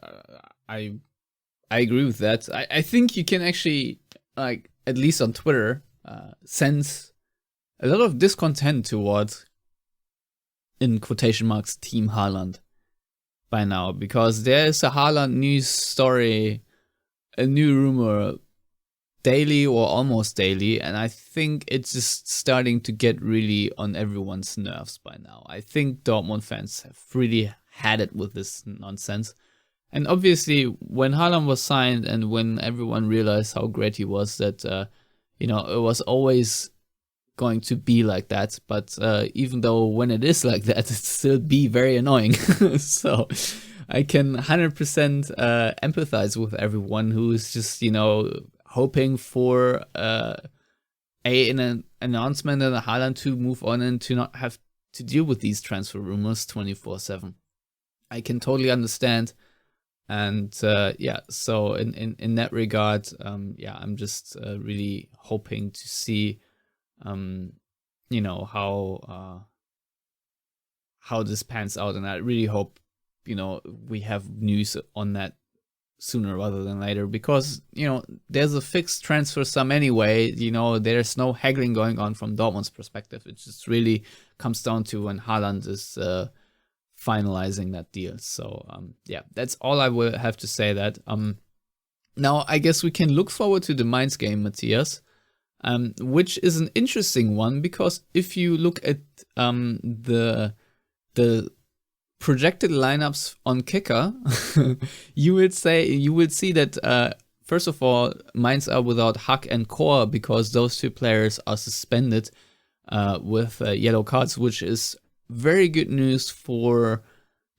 agree with that. I think you can actually, like, at least on Twitter, sense a lot of discontent towards, in quotation marks, Team Haaland by now, because there's a Haaland news story, a new rumor daily or almost daily, and I think it's just starting to get really on everyone's nerves by now. I think Dortmund fans have really had it with this nonsense. And obviously, when Haaland was signed and when everyone realized how great he was, that it was always going to be like that. But even though when it is like that, it still be very annoying. So I can 100% empathize with everyone who is just, hoping for an announcement and a Haaland to move on and to not have to deal with these transfer rumors 24/7. I can totally understand. And so in that regard, I'm just really hoping to see, how this pans out. And I really hope, we have news on that sooner rather than later, because there's a fixed transfer sum anyway. There's no haggling going on from Dortmund's perspective. It just really comes down to when Haaland is finalizing that deal. So that's all I will have to say. That now I guess we can look forward to the Mainz game, Matthias, which is an interesting one, because if you look at the projected lineups on Kicker, you would see that first of all, Mainz are without Hack and Kor, because those two players are suspended with yellow cards, which is very good news for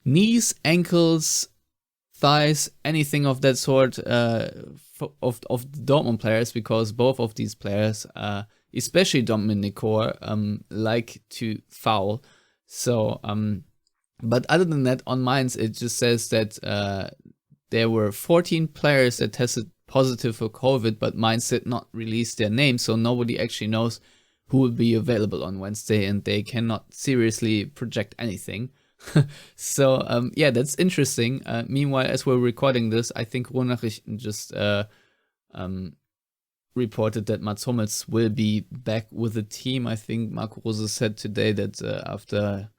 knees, ankles, thighs, anything of that sort of the Dortmund players, because both of these players, especially Dominic Kor, like to foul. So but other than that, on Mainz, it just says that there were 14 players that tested positive for COVID, but Mainz did not release their names, so nobody actually knows who will be available on Wednesday, and they cannot seriously project anything. So, that's interesting. Meanwhile, as we're recording this, I think Ruhrnachrichten just reported that Mats Hummels will be back with the team. I think Marco Rose said today that after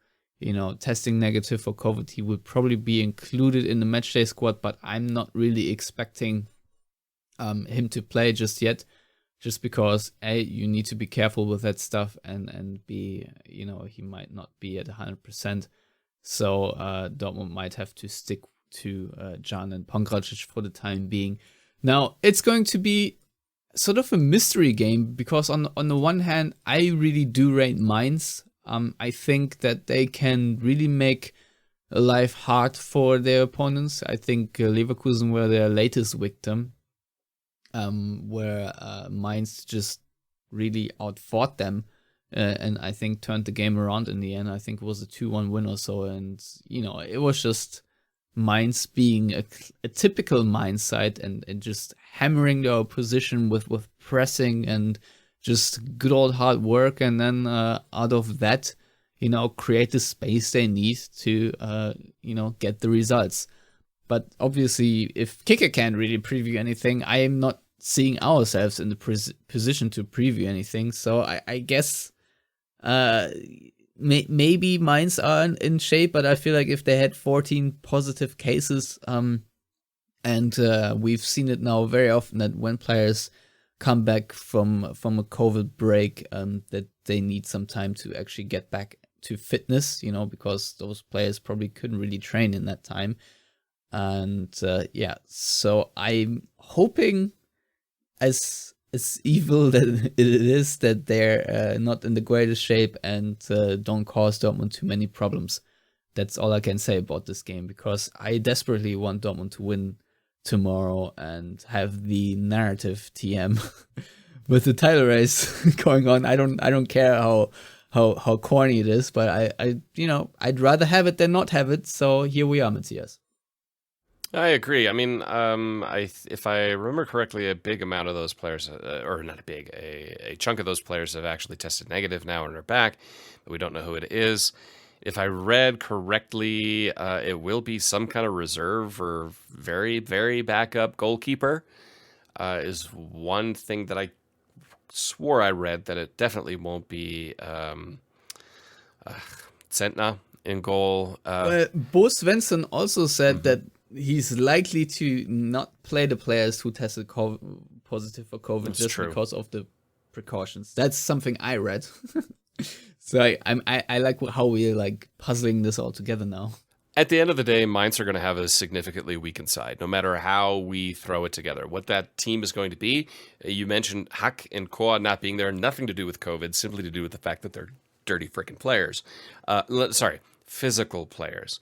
testing negative for COVID, he will probably be included in the matchday squad, but I'm not really expecting him to play just yet, just because you need to be careful with that stuff, and B, he might not be at 100%. So Dortmund might have to stick to Can and Pongracic for the time being. Now, it's going to be sort of a mystery game, because on the one hand, I really do rate Mainz. I think that they can really make life hard for their opponents. I think Leverkusen were their latest victim, where Mainz just really outfought them, and I think turned the game around in the end. I think it was a 2-1 win or so, and it was just Mainz being a typical Mainz side and just hammering their opposition with pressing and just good old hard work, and then out of that, create the space they need to, get the results. But obviously, if Kicker can't really preview anything, I am not seeing ourselves in the position to preview anything. So I guess maybe Mainz are in shape, but I feel like if they had 14 positive cases, and we've seen it now very often that when players come back from a COVID break, that they need some time to actually get back to fitness, because those players probably couldn't really train in that time. And so I'm hoping, as evil that it is, that they're not in the greatest shape and don't cause Dortmund too many problems. That's all I can say about this game, because I desperately want Dortmund to win tomorrow and have the narrative TM with the title race going on. I don't care how corny it is, but I'd rather have it than not have it. So here we are, Matthias. I agree. I mean, if I remember correctly, a big amount of those players, or not a big, a chunk of those players have actually tested negative now and are back, but we don't know who it is. If I read correctly, it will be some kind of reserve or very, very backup goalkeeper, is one thing that I swore I read, that it definitely won't be Zentner in goal. Bo Svensson also said that he's likely to not play the players who tested positive for COVID. That's just true. Because of the precautions. That's something I read. So I like how we're like puzzling this all together now. At the end of the day, Mainz are going to have a significantly weakened side, no matter how we throw it together. What that team is going to be, you mentioned Hack and Koa not being there, nothing to do with COVID, simply to do with the fact that they're dirty freaking players. Physical players.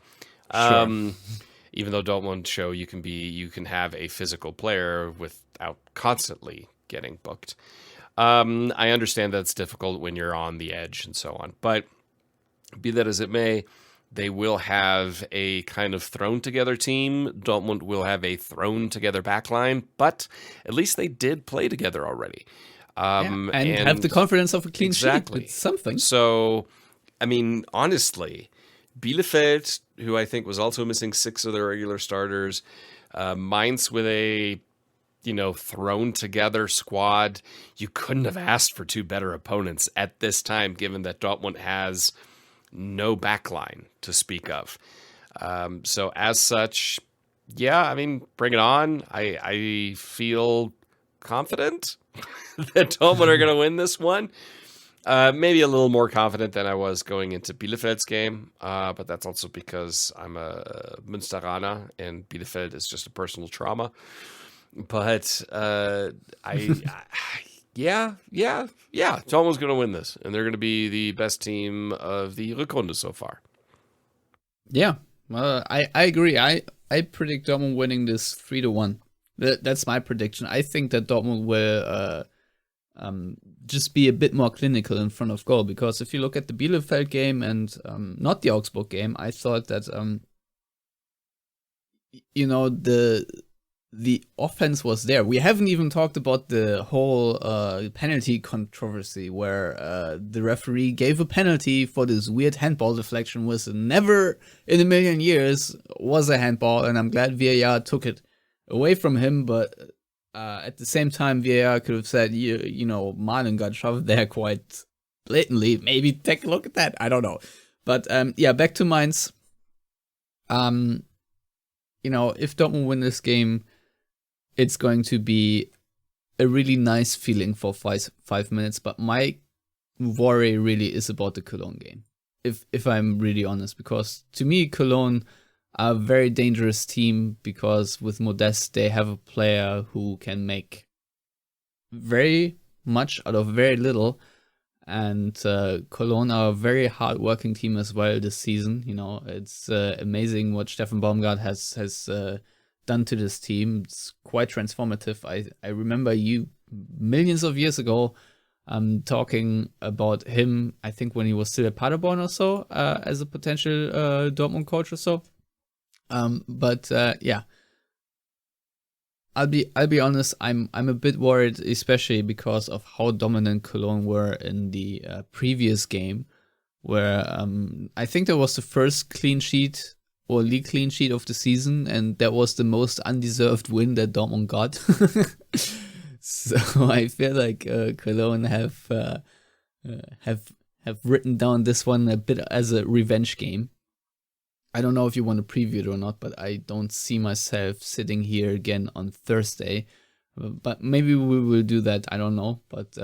Sure. Even though Dortmund show you can have a physical player without constantly getting booked. I understand that's difficult when you're on the edge and so on, but be that as it may, they will have a kind of thrown together team. Dortmund will have a thrown together backline, but at least they did play together already. And have the confidence of a clean sheet. It's something. So, I mean, honestly, Bielefeld, who I think was also missing 6 of their regular starters, Mainz with a thrown together squad. You couldn't have asked for 2 better opponents at this time, given that Dortmund has no backline to speak of. So as such, I mean, bring it on. I feel confident that Dortmund are going to win this one. Maybe a little more confident than I was going into Bielefeld's game, but that's also because I'm a Münsteraner and Bielefeld is just a personal trauma. But Dortmund's going to win this, and they're going to be the best team of the Rückrunde so far. Yeah, I agree. I predict Dortmund winning this 3-1. That's my prediction. I think that Dortmund will just be a bit more clinical in front of goal, because if you look at the Bielefeld game and not the Augsburg game, I thought that the offense was there. We haven't even talked about the whole penalty controversy where the referee gave a penalty for this weird handball deflection, was never in a million years was a handball, and I'm glad VAR took it away from him, but at the same time, VAR could have said, Malen got shoved there quite blatantly. Maybe take a look at that. I don't know. But back to Mainz. If Dortmund win this game, it's going to be a really nice feeling for 5 minutes. But my worry really is about the Cologne game, if I'm really honest, because to me, Cologne are a very dangerous team, because with Modeste, they have a player who can make very much out of very little. And Cologne are a very hard-working team as well this season. It's amazing what Steffen Baumgart has done to this team. It's quite transformative. I remember you millions of years ago talking about him, I think when he was still at Paderborn or so, as a potential Dortmund coach or so. But yeah, I'll be honest. I'm a bit worried, especially because of how dominant Cologne were in the previous game, where I think that was the first clean sheet or league clean sheet of the season, and that was the most undeserved win that Dortmund got. So I feel like Cologne have written down this one a bit as a revenge game. I don't know if you want to preview it or not, but I don't see myself sitting here again on Thursday. But maybe we will do that. I don't know. But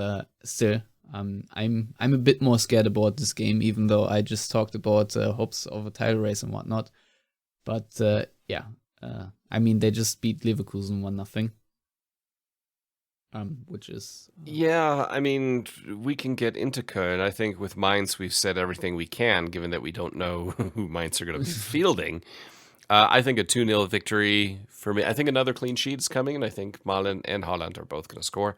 still, I'm a bit more scared about this game, even though I just talked about hopes of a title race and whatnot. But yeah, I mean, they just beat Leverkusen 1-0. Which is... Yeah, I mean, we can get into Köln. I think with Mainz, we've said everything we can, given that we don't know who Mainz are going to be fielding. I think a 2-0 victory for me. I think another clean sheet is coming, and I think Malen and Haaland are both going to score.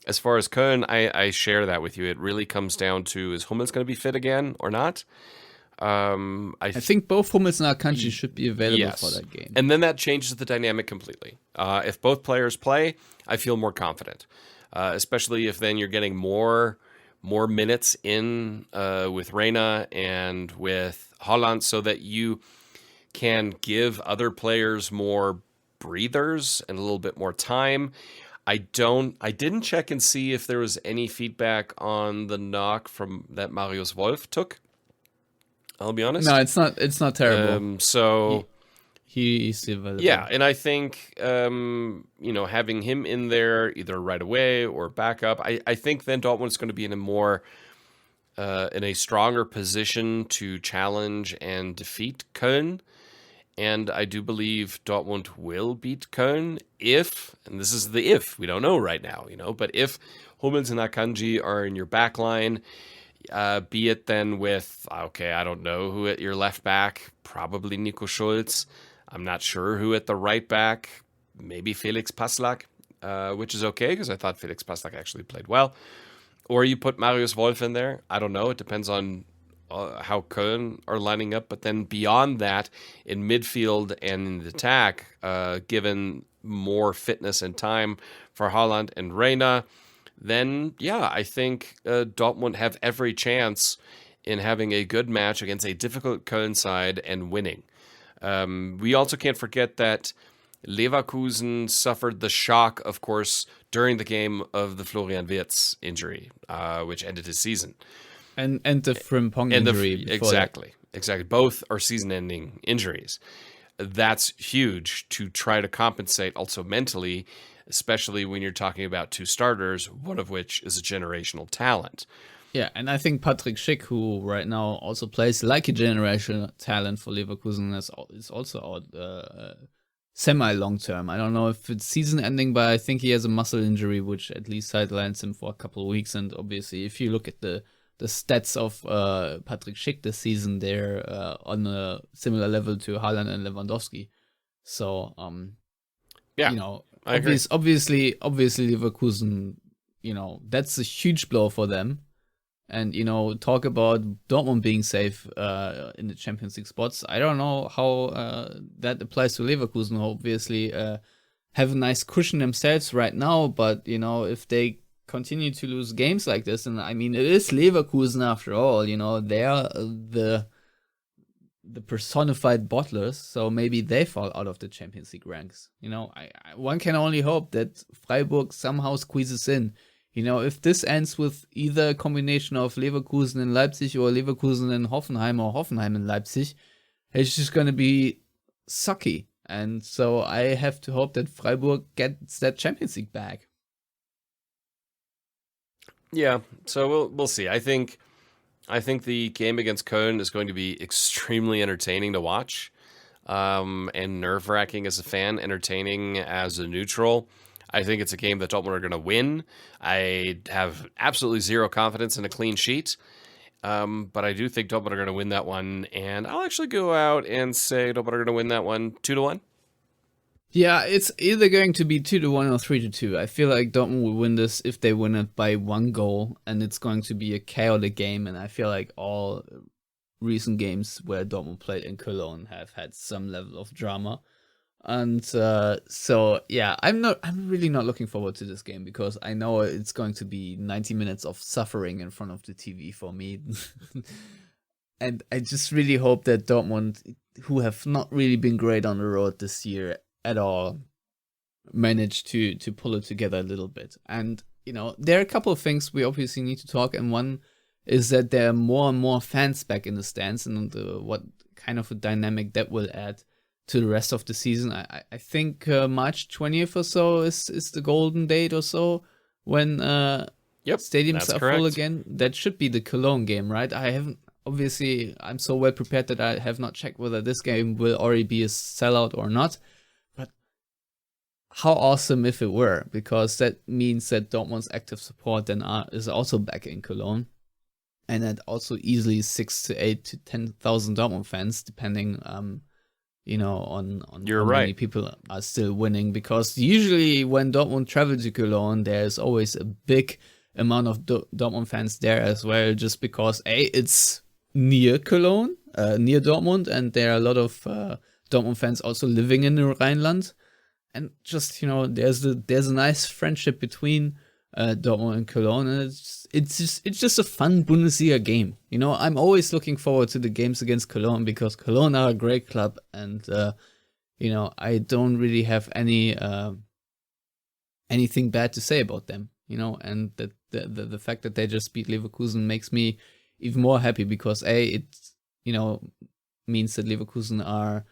As far as Köln, I share that with you. It really comes down to, is Hummels going to be fit again or not? I think both Hummels and Akanji should be available for that game. And then that changes the dynamic completely. If both players play, I feel more confident, especially if then you're getting more minutes in with Reina and with Haaland, so that you can give other players more breathers and a little bit more time. I didn't check and see if there was any feedback on the knock from that Marius Wolf took. I'll be honest. No, it's not terrible. So he's available. Yeah, and I think having him in there either right away or backup, I think then Dortmund's going to be in a stronger position to challenge and defeat Köln. And I do believe Dortmund will beat Köln if, and this is the if, we don't know right now, but if Hummels and Akanji are in your back line, be it then with, I don't know who at your left back, probably Nico Schulz. I'm not sure who at the right back, maybe Felix Passlack, which is okay because I thought Felix Passlack actually played well. Or you put Marius Wolf in there. I don't know. It depends on how Köln are lining up. But then beyond that, in midfield and in the attack, given more fitness and time for Haaland and Reina, then, yeah, I think Dortmund have every chance in having a good match against a difficult Köln side and winning. We also can't forget that Leverkusen suffered the shock, of course, during the game of the Florian Wirtz injury, which ended his season. And the Frimpong injury. Exactly. Both are season-ending injuries. That's huge to try to compensate also mentally, especially when you're talking about two starters, one of which is a generational talent. Yeah, and I think Patrick Schick, who right now also plays like a generational talent for Leverkusen, is also out semi-long term. I don't know if it's season-ending, but I think he has a muscle injury, which at least sidelines him for a couple of weeks. And obviously, if you look at the stats of Patrick Schick this season, they're on a similar level to Haaland and Lewandowski. So, obviously Leverkusen, that's a huge blow for them. And, talk about Dortmund being safe in the Champions League spots. I don't know how that applies to Leverkusen. Obviously, have a nice cushion themselves right now. But, if they continue to lose games like this, and I mean, it is Leverkusen after all, they are the personified bottlers, so maybe they fall out of the Champions League ranks. One can only hope that Freiburg somehow squeezes in. If this ends with either a combination of Leverkusen and Leipzig or Leverkusen and Hoffenheim or Hoffenheim and Leipzig, it's just going to be sucky. And so I have to hope that Freiburg gets that Champions League back. Yeah, so we'll see. I think the game against Köln is going to be extremely entertaining to watch, and nerve-wracking as a fan, entertaining as a neutral. I think it's a game that Dortmund are going to win. I have absolutely zero confidence in a clean sheet, but I do think Dortmund are going to win that one, and I'll actually go out and say Dortmund are going to win that one 2-1. Yeah, it's either going to be 2-1 or 3-2. I feel like Dortmund will win this if they win it by one goal, and it's going to be a chaotic game. And I feel like all recent games where Dortmund played in Cologne have had some level of drama. And so yeah, I'm really not looking forward to this game because I know it's going to be 90 minutes of suffering in front of the TV for me. And I just really hope that Dortmund, who have not really been great on the road this year at all, manage to pull it together a little bit. And there are a couple of things we obviously need to talk, and one is that there are more and more fans back in the stands, and what kind of a dynamic that will add to the rest of the season. I think March 20th or so is the golden date or so when stadiums are full again. That should be the Cologne game, right? Obviously, I'm so well prepared that I have not checked whether this game will already be a sellout or not. But how awesome if it were, because that means that Dortmund's active support then is also back in Cologne. And that also easily 6,000 to 8,000 to 10,000 Dortmund fans, depending on how many people are still winning. Because usually when Dortmund travel to Cologne, there's always a big amount of Dortmund fans there as well, just because it's near Cologne, near Dortmund, and there are a lot of Dortmund fans also living in the Rhineland. And just, there's a nice friendship between Dortmund and Cologne, and it's just a fun Bundesliga game. I'm always looking forward to the games against Cologne because Cologne are a great club, and I don't really have anything bad to say about them. And that the fact that they just beat Leverkusen makes me even more happy because it means that Leverkusen are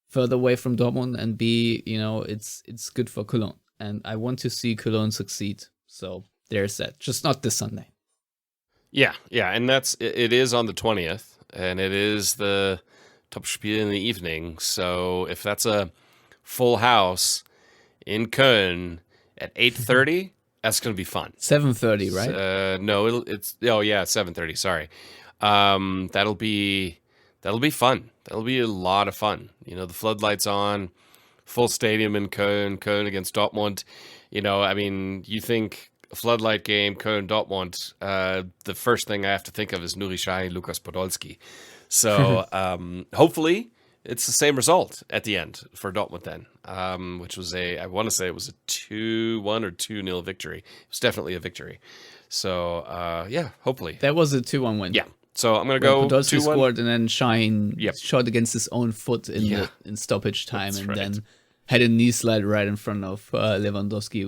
further away from Dortmund, and B, it's good for Cologne, and I want to see Cologne succeed. So there's that. Just not this Sunday. Yeah, and it is on the 20th, and it is the Topspiel in the evening. So if that's a full house in Köln at 8:30, that's going to be fun. 7:30, right? No, it's 7:30. Sorry, that'll be fun. That'll be a lot of fun. The floodlights on, full stadium in Köln against Dortmund. You think a floodlight game, Köln-Dortmund, the first thing I have to think of is Nuri Sahin, Lukas Podolski. So hopefully it's the same result at the end for Dortmund then, which was I want to say it was a 2-1 or 2-0 victory. It was definitely a victory. So, hopefully. That was a 2-1 win. Yeah. So I'm going to go Podolski 2-1. scored, and then Sahin shot against his own foot in stoppage time. That's and right. Then had a knee slide right in front of Podolski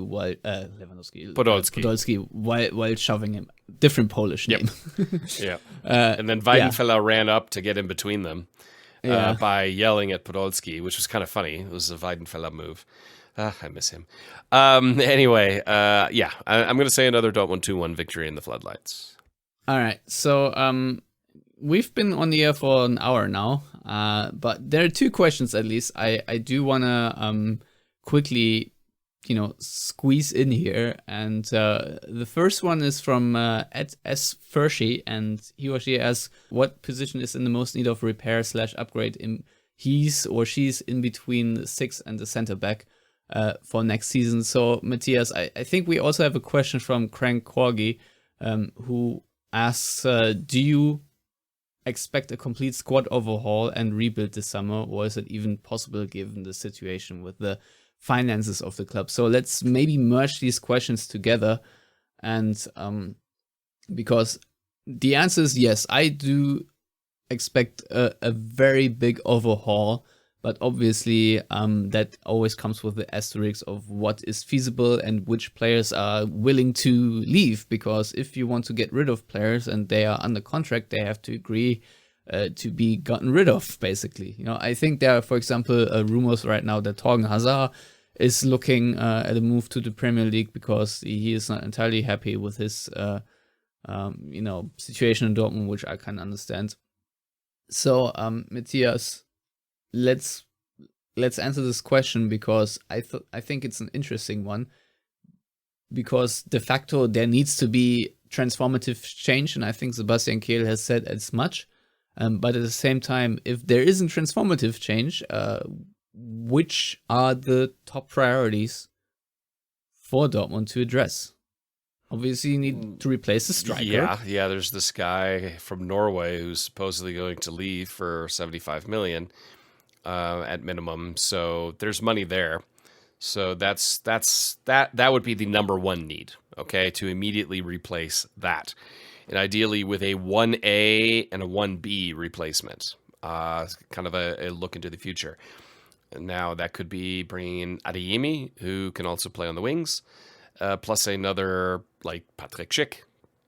while shoving him. Different Polish name. Yeah. And then Weidenfeller ran up to get in between them by yelling at Podolski, which was kind of funny. It was a Weidenfeller move. I miss him. Anyway, I'm going to say another Dortmund 2-1 victory in the floodlights. All right. So we've been on the air for an hour now, but there are two questions at least I do want to quickly, squeeze in here. And the first one is from at S. Fershi, and he or she asks, what position is in the most need of repair / upgrade in he's or she's in between the 6 and the center back for next season? So, Matthias, I think we also have a question from Crank Corgi, who asks, do you expect a complete squad overhaul and rebuild this summer, or is it even possible given the situation with the finances of the club? So let's maybe merge these questions together, and because the answer is yes, I do expect a very big overhaul, but obviously that always comes with the asterisk of what is feasible and which players are willing to leave, because if you want to get rid of players and they are under contract, they have to agree to be gotten rid of, basically. I think there are, for example, rumors right now that Torgan Hazard is looking at a move to the Premier League because he is not entirely happy with his situation in Dortmund, which I can understand. So, Matthias, let's answer this question, because I think it's an interesting one, because de facto there needs to be transformative change, and I think Sebastian Kehl has said as much. But at the same time, if there isn't transformative change, which are the top priorities for Dortmund to address? Obviously, you need to replace the striker. Yeah. There's this guy from Norway who's supposedly going to leave for 75 million at minimum. So there's money there. So that would be the number one need. Okay, to immediately replace that, and ideally with a 1A and a 1B replacement. Kind of a look into the future. Now that could be bringing in Adeyemi, who can also play on the wings. Plus another like Patrick Schick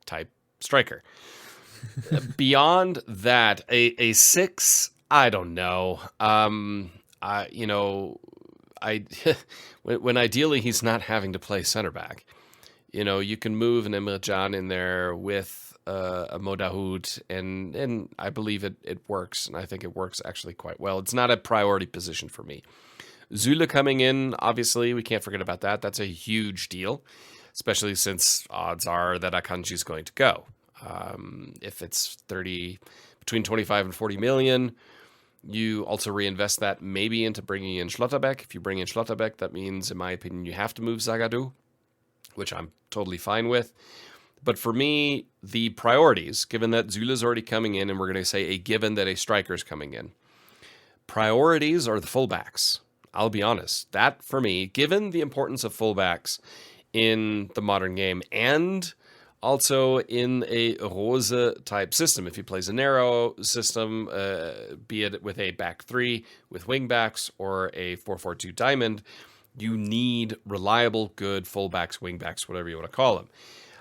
type striker. Beyond that, a 6, I don't know. When ideally he's not having to play center back. You can move an Emre Can in there with a Mo Dahoud, and I believe it works, and I think it works actually quite well. It's not a priority position for me. Zula coming in, obviously, we can't forget about that. That's a huge deal, especially since odds are that Akanji is going to go. If it's between 25 and 40 million, you also reinvest that maybe into bringing in Schlotterbeck. If you bring in Schlotterbeck, that means, in my opinion, you have to move Zagadou, which I'm totally fine with. But for me, the priorities, given that Zula's already coming in, and we're going to say given that a striker's coming in, priorities are the fullbacks. I'll be honest. That, for me, given the importance of fullbacks in the modern game and also in a Rose-type system, if he plays a narrow system, be it with a back three with wingbacks or a 4-4-2 diamond, you need reliable, good fullbacks, wingbacks, whatever you want to call them.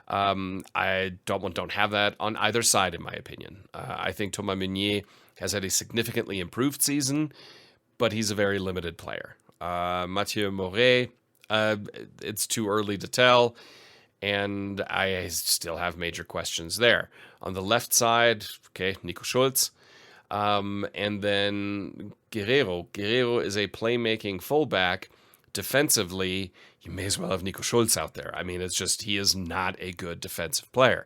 Dortmund don't have that on either side, in my opinion. I think Thomas Meunier has had a significantly improved season, but he's a very limited player. Mathieu Moret, it's too early to tell, and I still have major questions there. On the left side, okay, Nico Schulz, and then Guerreiro. Guerreiro is a playmaking fullback. Defensively, you may as well have Nico Schulz out there. I mean, it's just he is not a good defensive player.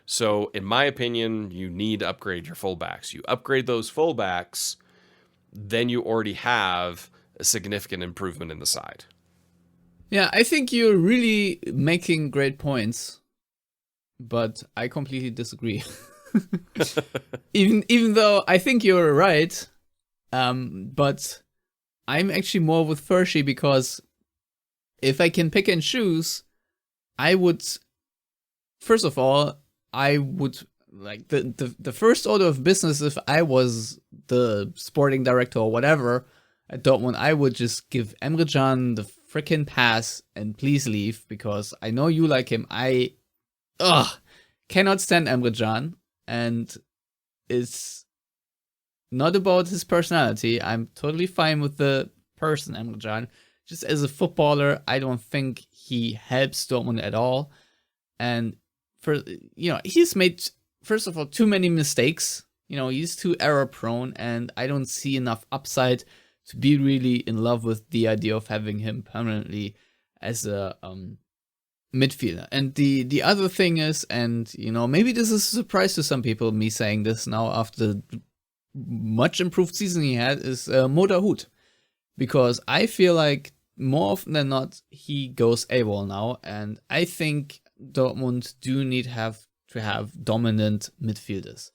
So, in my opinion, you need to upgrade your fullbacks. You upgrade those fullbacks, then you already have a significant improvement in the side. Yeah, I think you're really making great points, but I completely disagree. even though I think you're right, but I'm actually more with Fershi, because if I can pick and choose, I would, first of all, I would, like, the first order of business, if I was the sporting director or whatever at Dortmund, I would just give Emre Can the freaking pass and please leave, because I know you like him. I cannot stand Emre Can, and it's not about his personality. I'm totally fine with the person, Emre Can. Just as a footballer, I don't think he helps Dortmund at all. And he's made, first of all, too many mistakes. He's too error prone, and I don't see enough upside to be really in love with the idea of having him permanently as a midfielder. And the other thing is, and maybe this is a surprise to some people, me saying this now after the much improved season he had, is Mo Dahoud. Because I feel like more often than not, he goes AWOL now, and I think Dortmund do need to have dominant midfielders.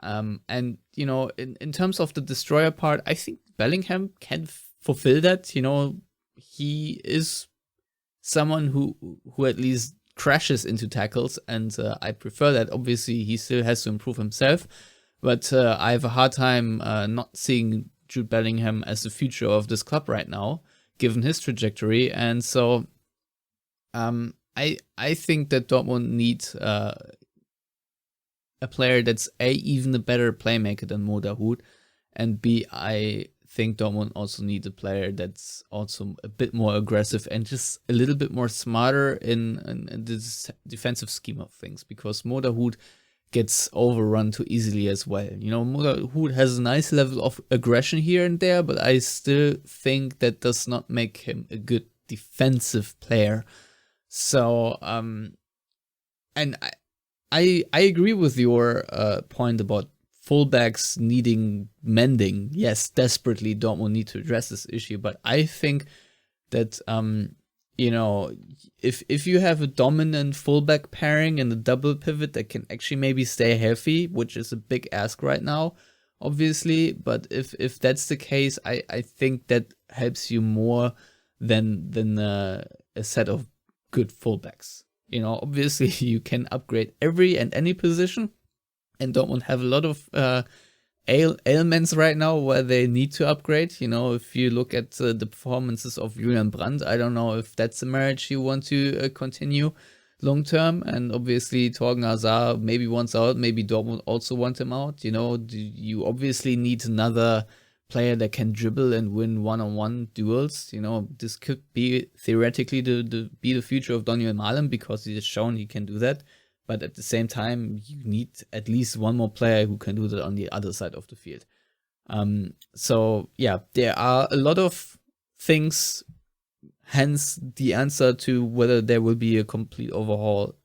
And in terms of the destroyer part, I think Bellingham can fulfill that. He is someone who at least crashes into tackles, and I prefer that. Obviously, he still has to improve himself, but I have a hard time not seeing Jude Bellingham as the future of this club right now, given his trajectory. And so I think that Dortmund needs a player that's even a better playmaker than Mo Dahoud, and B, I think Dortmund also needs a player that's also a bit more aggressive and just a little bit more smarter in this defensive scheme of things, because Mo Dahoud gets overrun too easily as well. Mo Dahoud has a nice level of aggression here and there, but I still think that does not make him a good defensive player. So, and I agree with your point about fullbacks needing mending. Yes, desperately Dortmund need to address this issue, but I think that you know, if you have a dominant fullback pairing and a double pivot that can actually maybe stay healthy, which is a big ask right now, obviously, but if that's the case, I think that helps you more than a set of good fullbacks. You know, obviously you can upgrade every and any position, and Dortmund have a lot of ailments right now where they need to upgrade. You know, if you look at the performances of Julian Brandt, I don't know if that's a marriage you want to continue long term. And obviously Torgan Hazard maybe wants out, maybe Dortmund also want him out. You know, you obviously need another player that can dribble and win one-on-one duels. You know, this could be theoretically the future of Daniel Malem, because he has shown he can do that. But at the same time, you need at least one more player who can do that on the other side of the field. So yeah, there are a lot of things. Hence, the answer to whether there will be a complete overhaul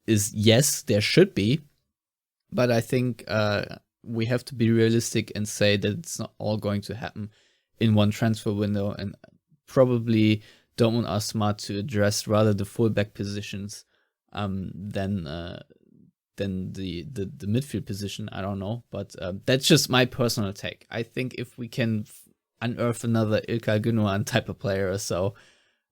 is yes, there should be. But I think we have to be realistic and say that it's not all going to happen in one transfer window. And probably Dortmund are smart to address rather the fullback positions than the midfield position. I don't know, but that's just my personal take. I think if we can unearth another Ilkay Gündoğan type of player or so,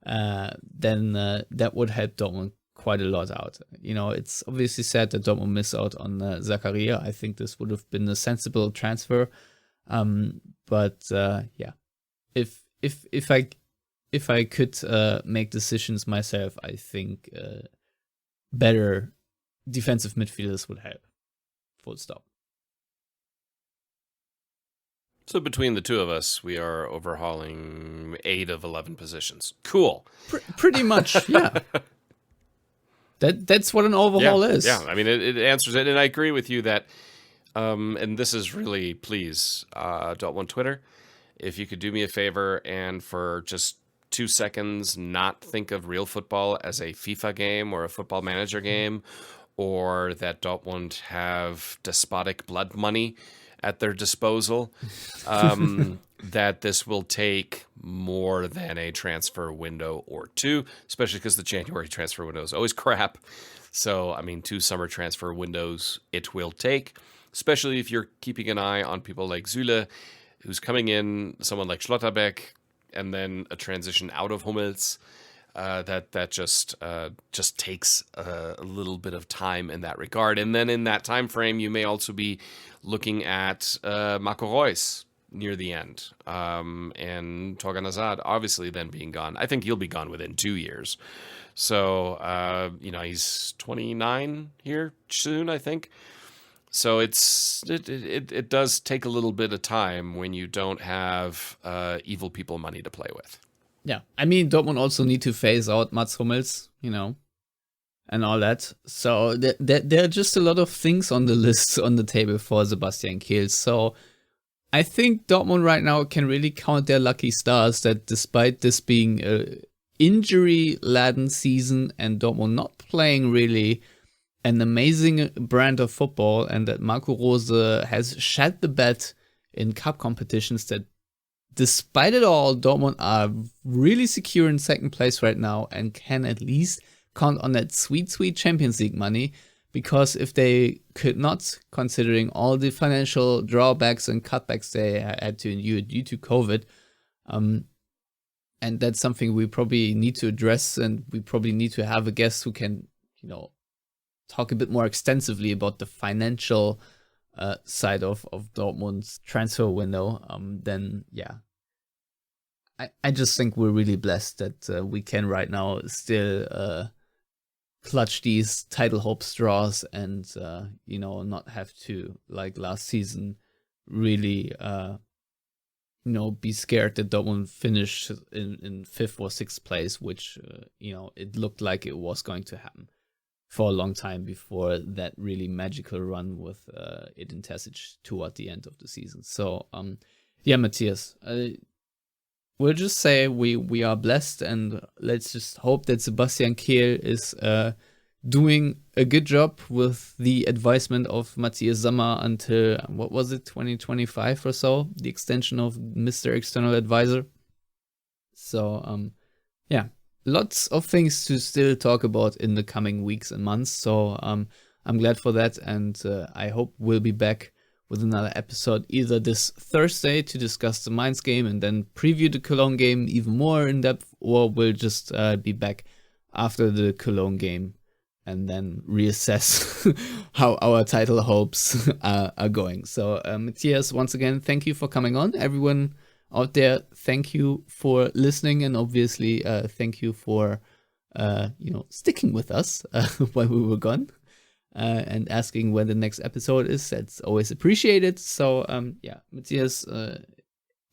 then that would help Dortmund quite a lot out. You know, it's obviously sad that Dortmund missed out on Zakaria. I think this would have been a sensible transfer. But yeah, if I could make decisions myself, I think better defensive midfielders would help. Full stop. So between the two of us, we are overhauling 8 of 11 positions. Cool. Pretty much, yeah. That's what an overhaul is. Yeah, I mean, it answers it. And I agree with you that, and this is really, please, Dortmund Twitter, if you could do me a favor and for just 2 seconds not think of real football as a FIFA game or a football manager game, or that Dortmund have despotic blood money at their disposal, that this will take more than a transfer window or 2, especially because the January transfer window is always crap. So, I mean, 2 summer transfer windows it will take, especially if you're keeping an eye on people like Süle, who's coming in, someone like Schlotterbeck, and then a transition out of Hummels. That just takes a little bit of time in that regard. And then in that time frame, you may also be looking at Marco Reus near the end, and Torgan Hazard obviously then being gone. I think he'll be gone within 2 years. So you know, he's 29 here soon, I think. So it does take a little bit of time when you don't have evil people money to play with. Yeah, I mean, Dortmund also need to phase out Mats Hummels, you know, and all that. So there are just a lot of things on the list on the table for Sebastian Kehl. So I think Dortmund right now can really count their lucky stars that despite this being an injury-laden season and Dortmund not playing really an amazing brand of football, and that Marco Rose has shed the bet in cup competitions, that despite it all, Dortmund are really secure in second place right now and can at least count on that sweet, sweet Champions League money. Because if they could not, considering all the financial drawbacks and cutbacks they had to endure due to COVID, and that's something we probably need to address, and we probably need to have a guest who can, you know, talk a bit more extensively about the financial side of Dortmund's transfer window, then yeah, I just think we're really blessed that we can right now still clutch these title hope straws and you know, not have to, like last season, really you know, be scared that Dortmund finish in 5th or 6th place, which you know, it looked like it was going to happen for a long time before that really magical run with Edin Terzic toward the end of the season. So, yeah, Matthias, we'll just say we are blessed, and let's just hope that Sebastian Kehl is doing a good job with the advisement of Matthias Sammer until, what was it, 2025 or so, the extension of Mr. External Advisor. So, yeah, lots of things to still talk about in the coming weeks and months. So I'm glad for that, and I hope we'll be back with another episode either this Thursday to discuss the Mainz game and then preview the Cologne game even more in depth, or we'll just be back after the Cologne game and then reassess how our title hopes are going. So Matthias, once again, thank you for coming on. Everyone out there, thank you for listening, and obviously thank you for sticking with us while we were gone. And asking when the next episode is. That's always appreciated. So, Matthias,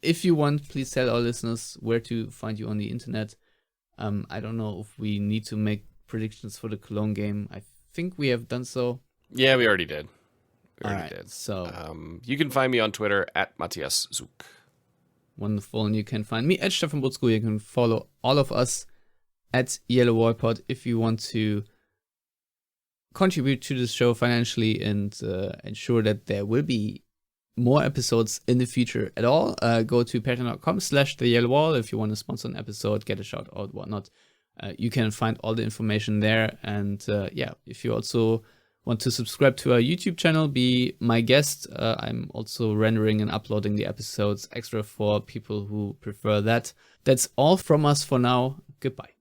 if you want, please tell our listeners where to find you on the internet. I don't know if we need to make predictions for the Cologne game. I think we have done so. Yeah, we already did. So, you can find me on Twitter at Matthias Zug. Wonderful. And you can find me at Stefan Butzko. You can follow all of us at Yellowwallpod if you want to contribute to the show financially and ensure that there will be more episodes in the future at all. Go to patreon.com/theyellowwall if you want to sponsor an episode, get a shout out, whatnot. You can find all the information there. And if you also want to subscribe to our YouTube channel, be my guest. I'm also rendering and uploading the episodes extra for people who prefer that. That's all from us for now. Goodbye.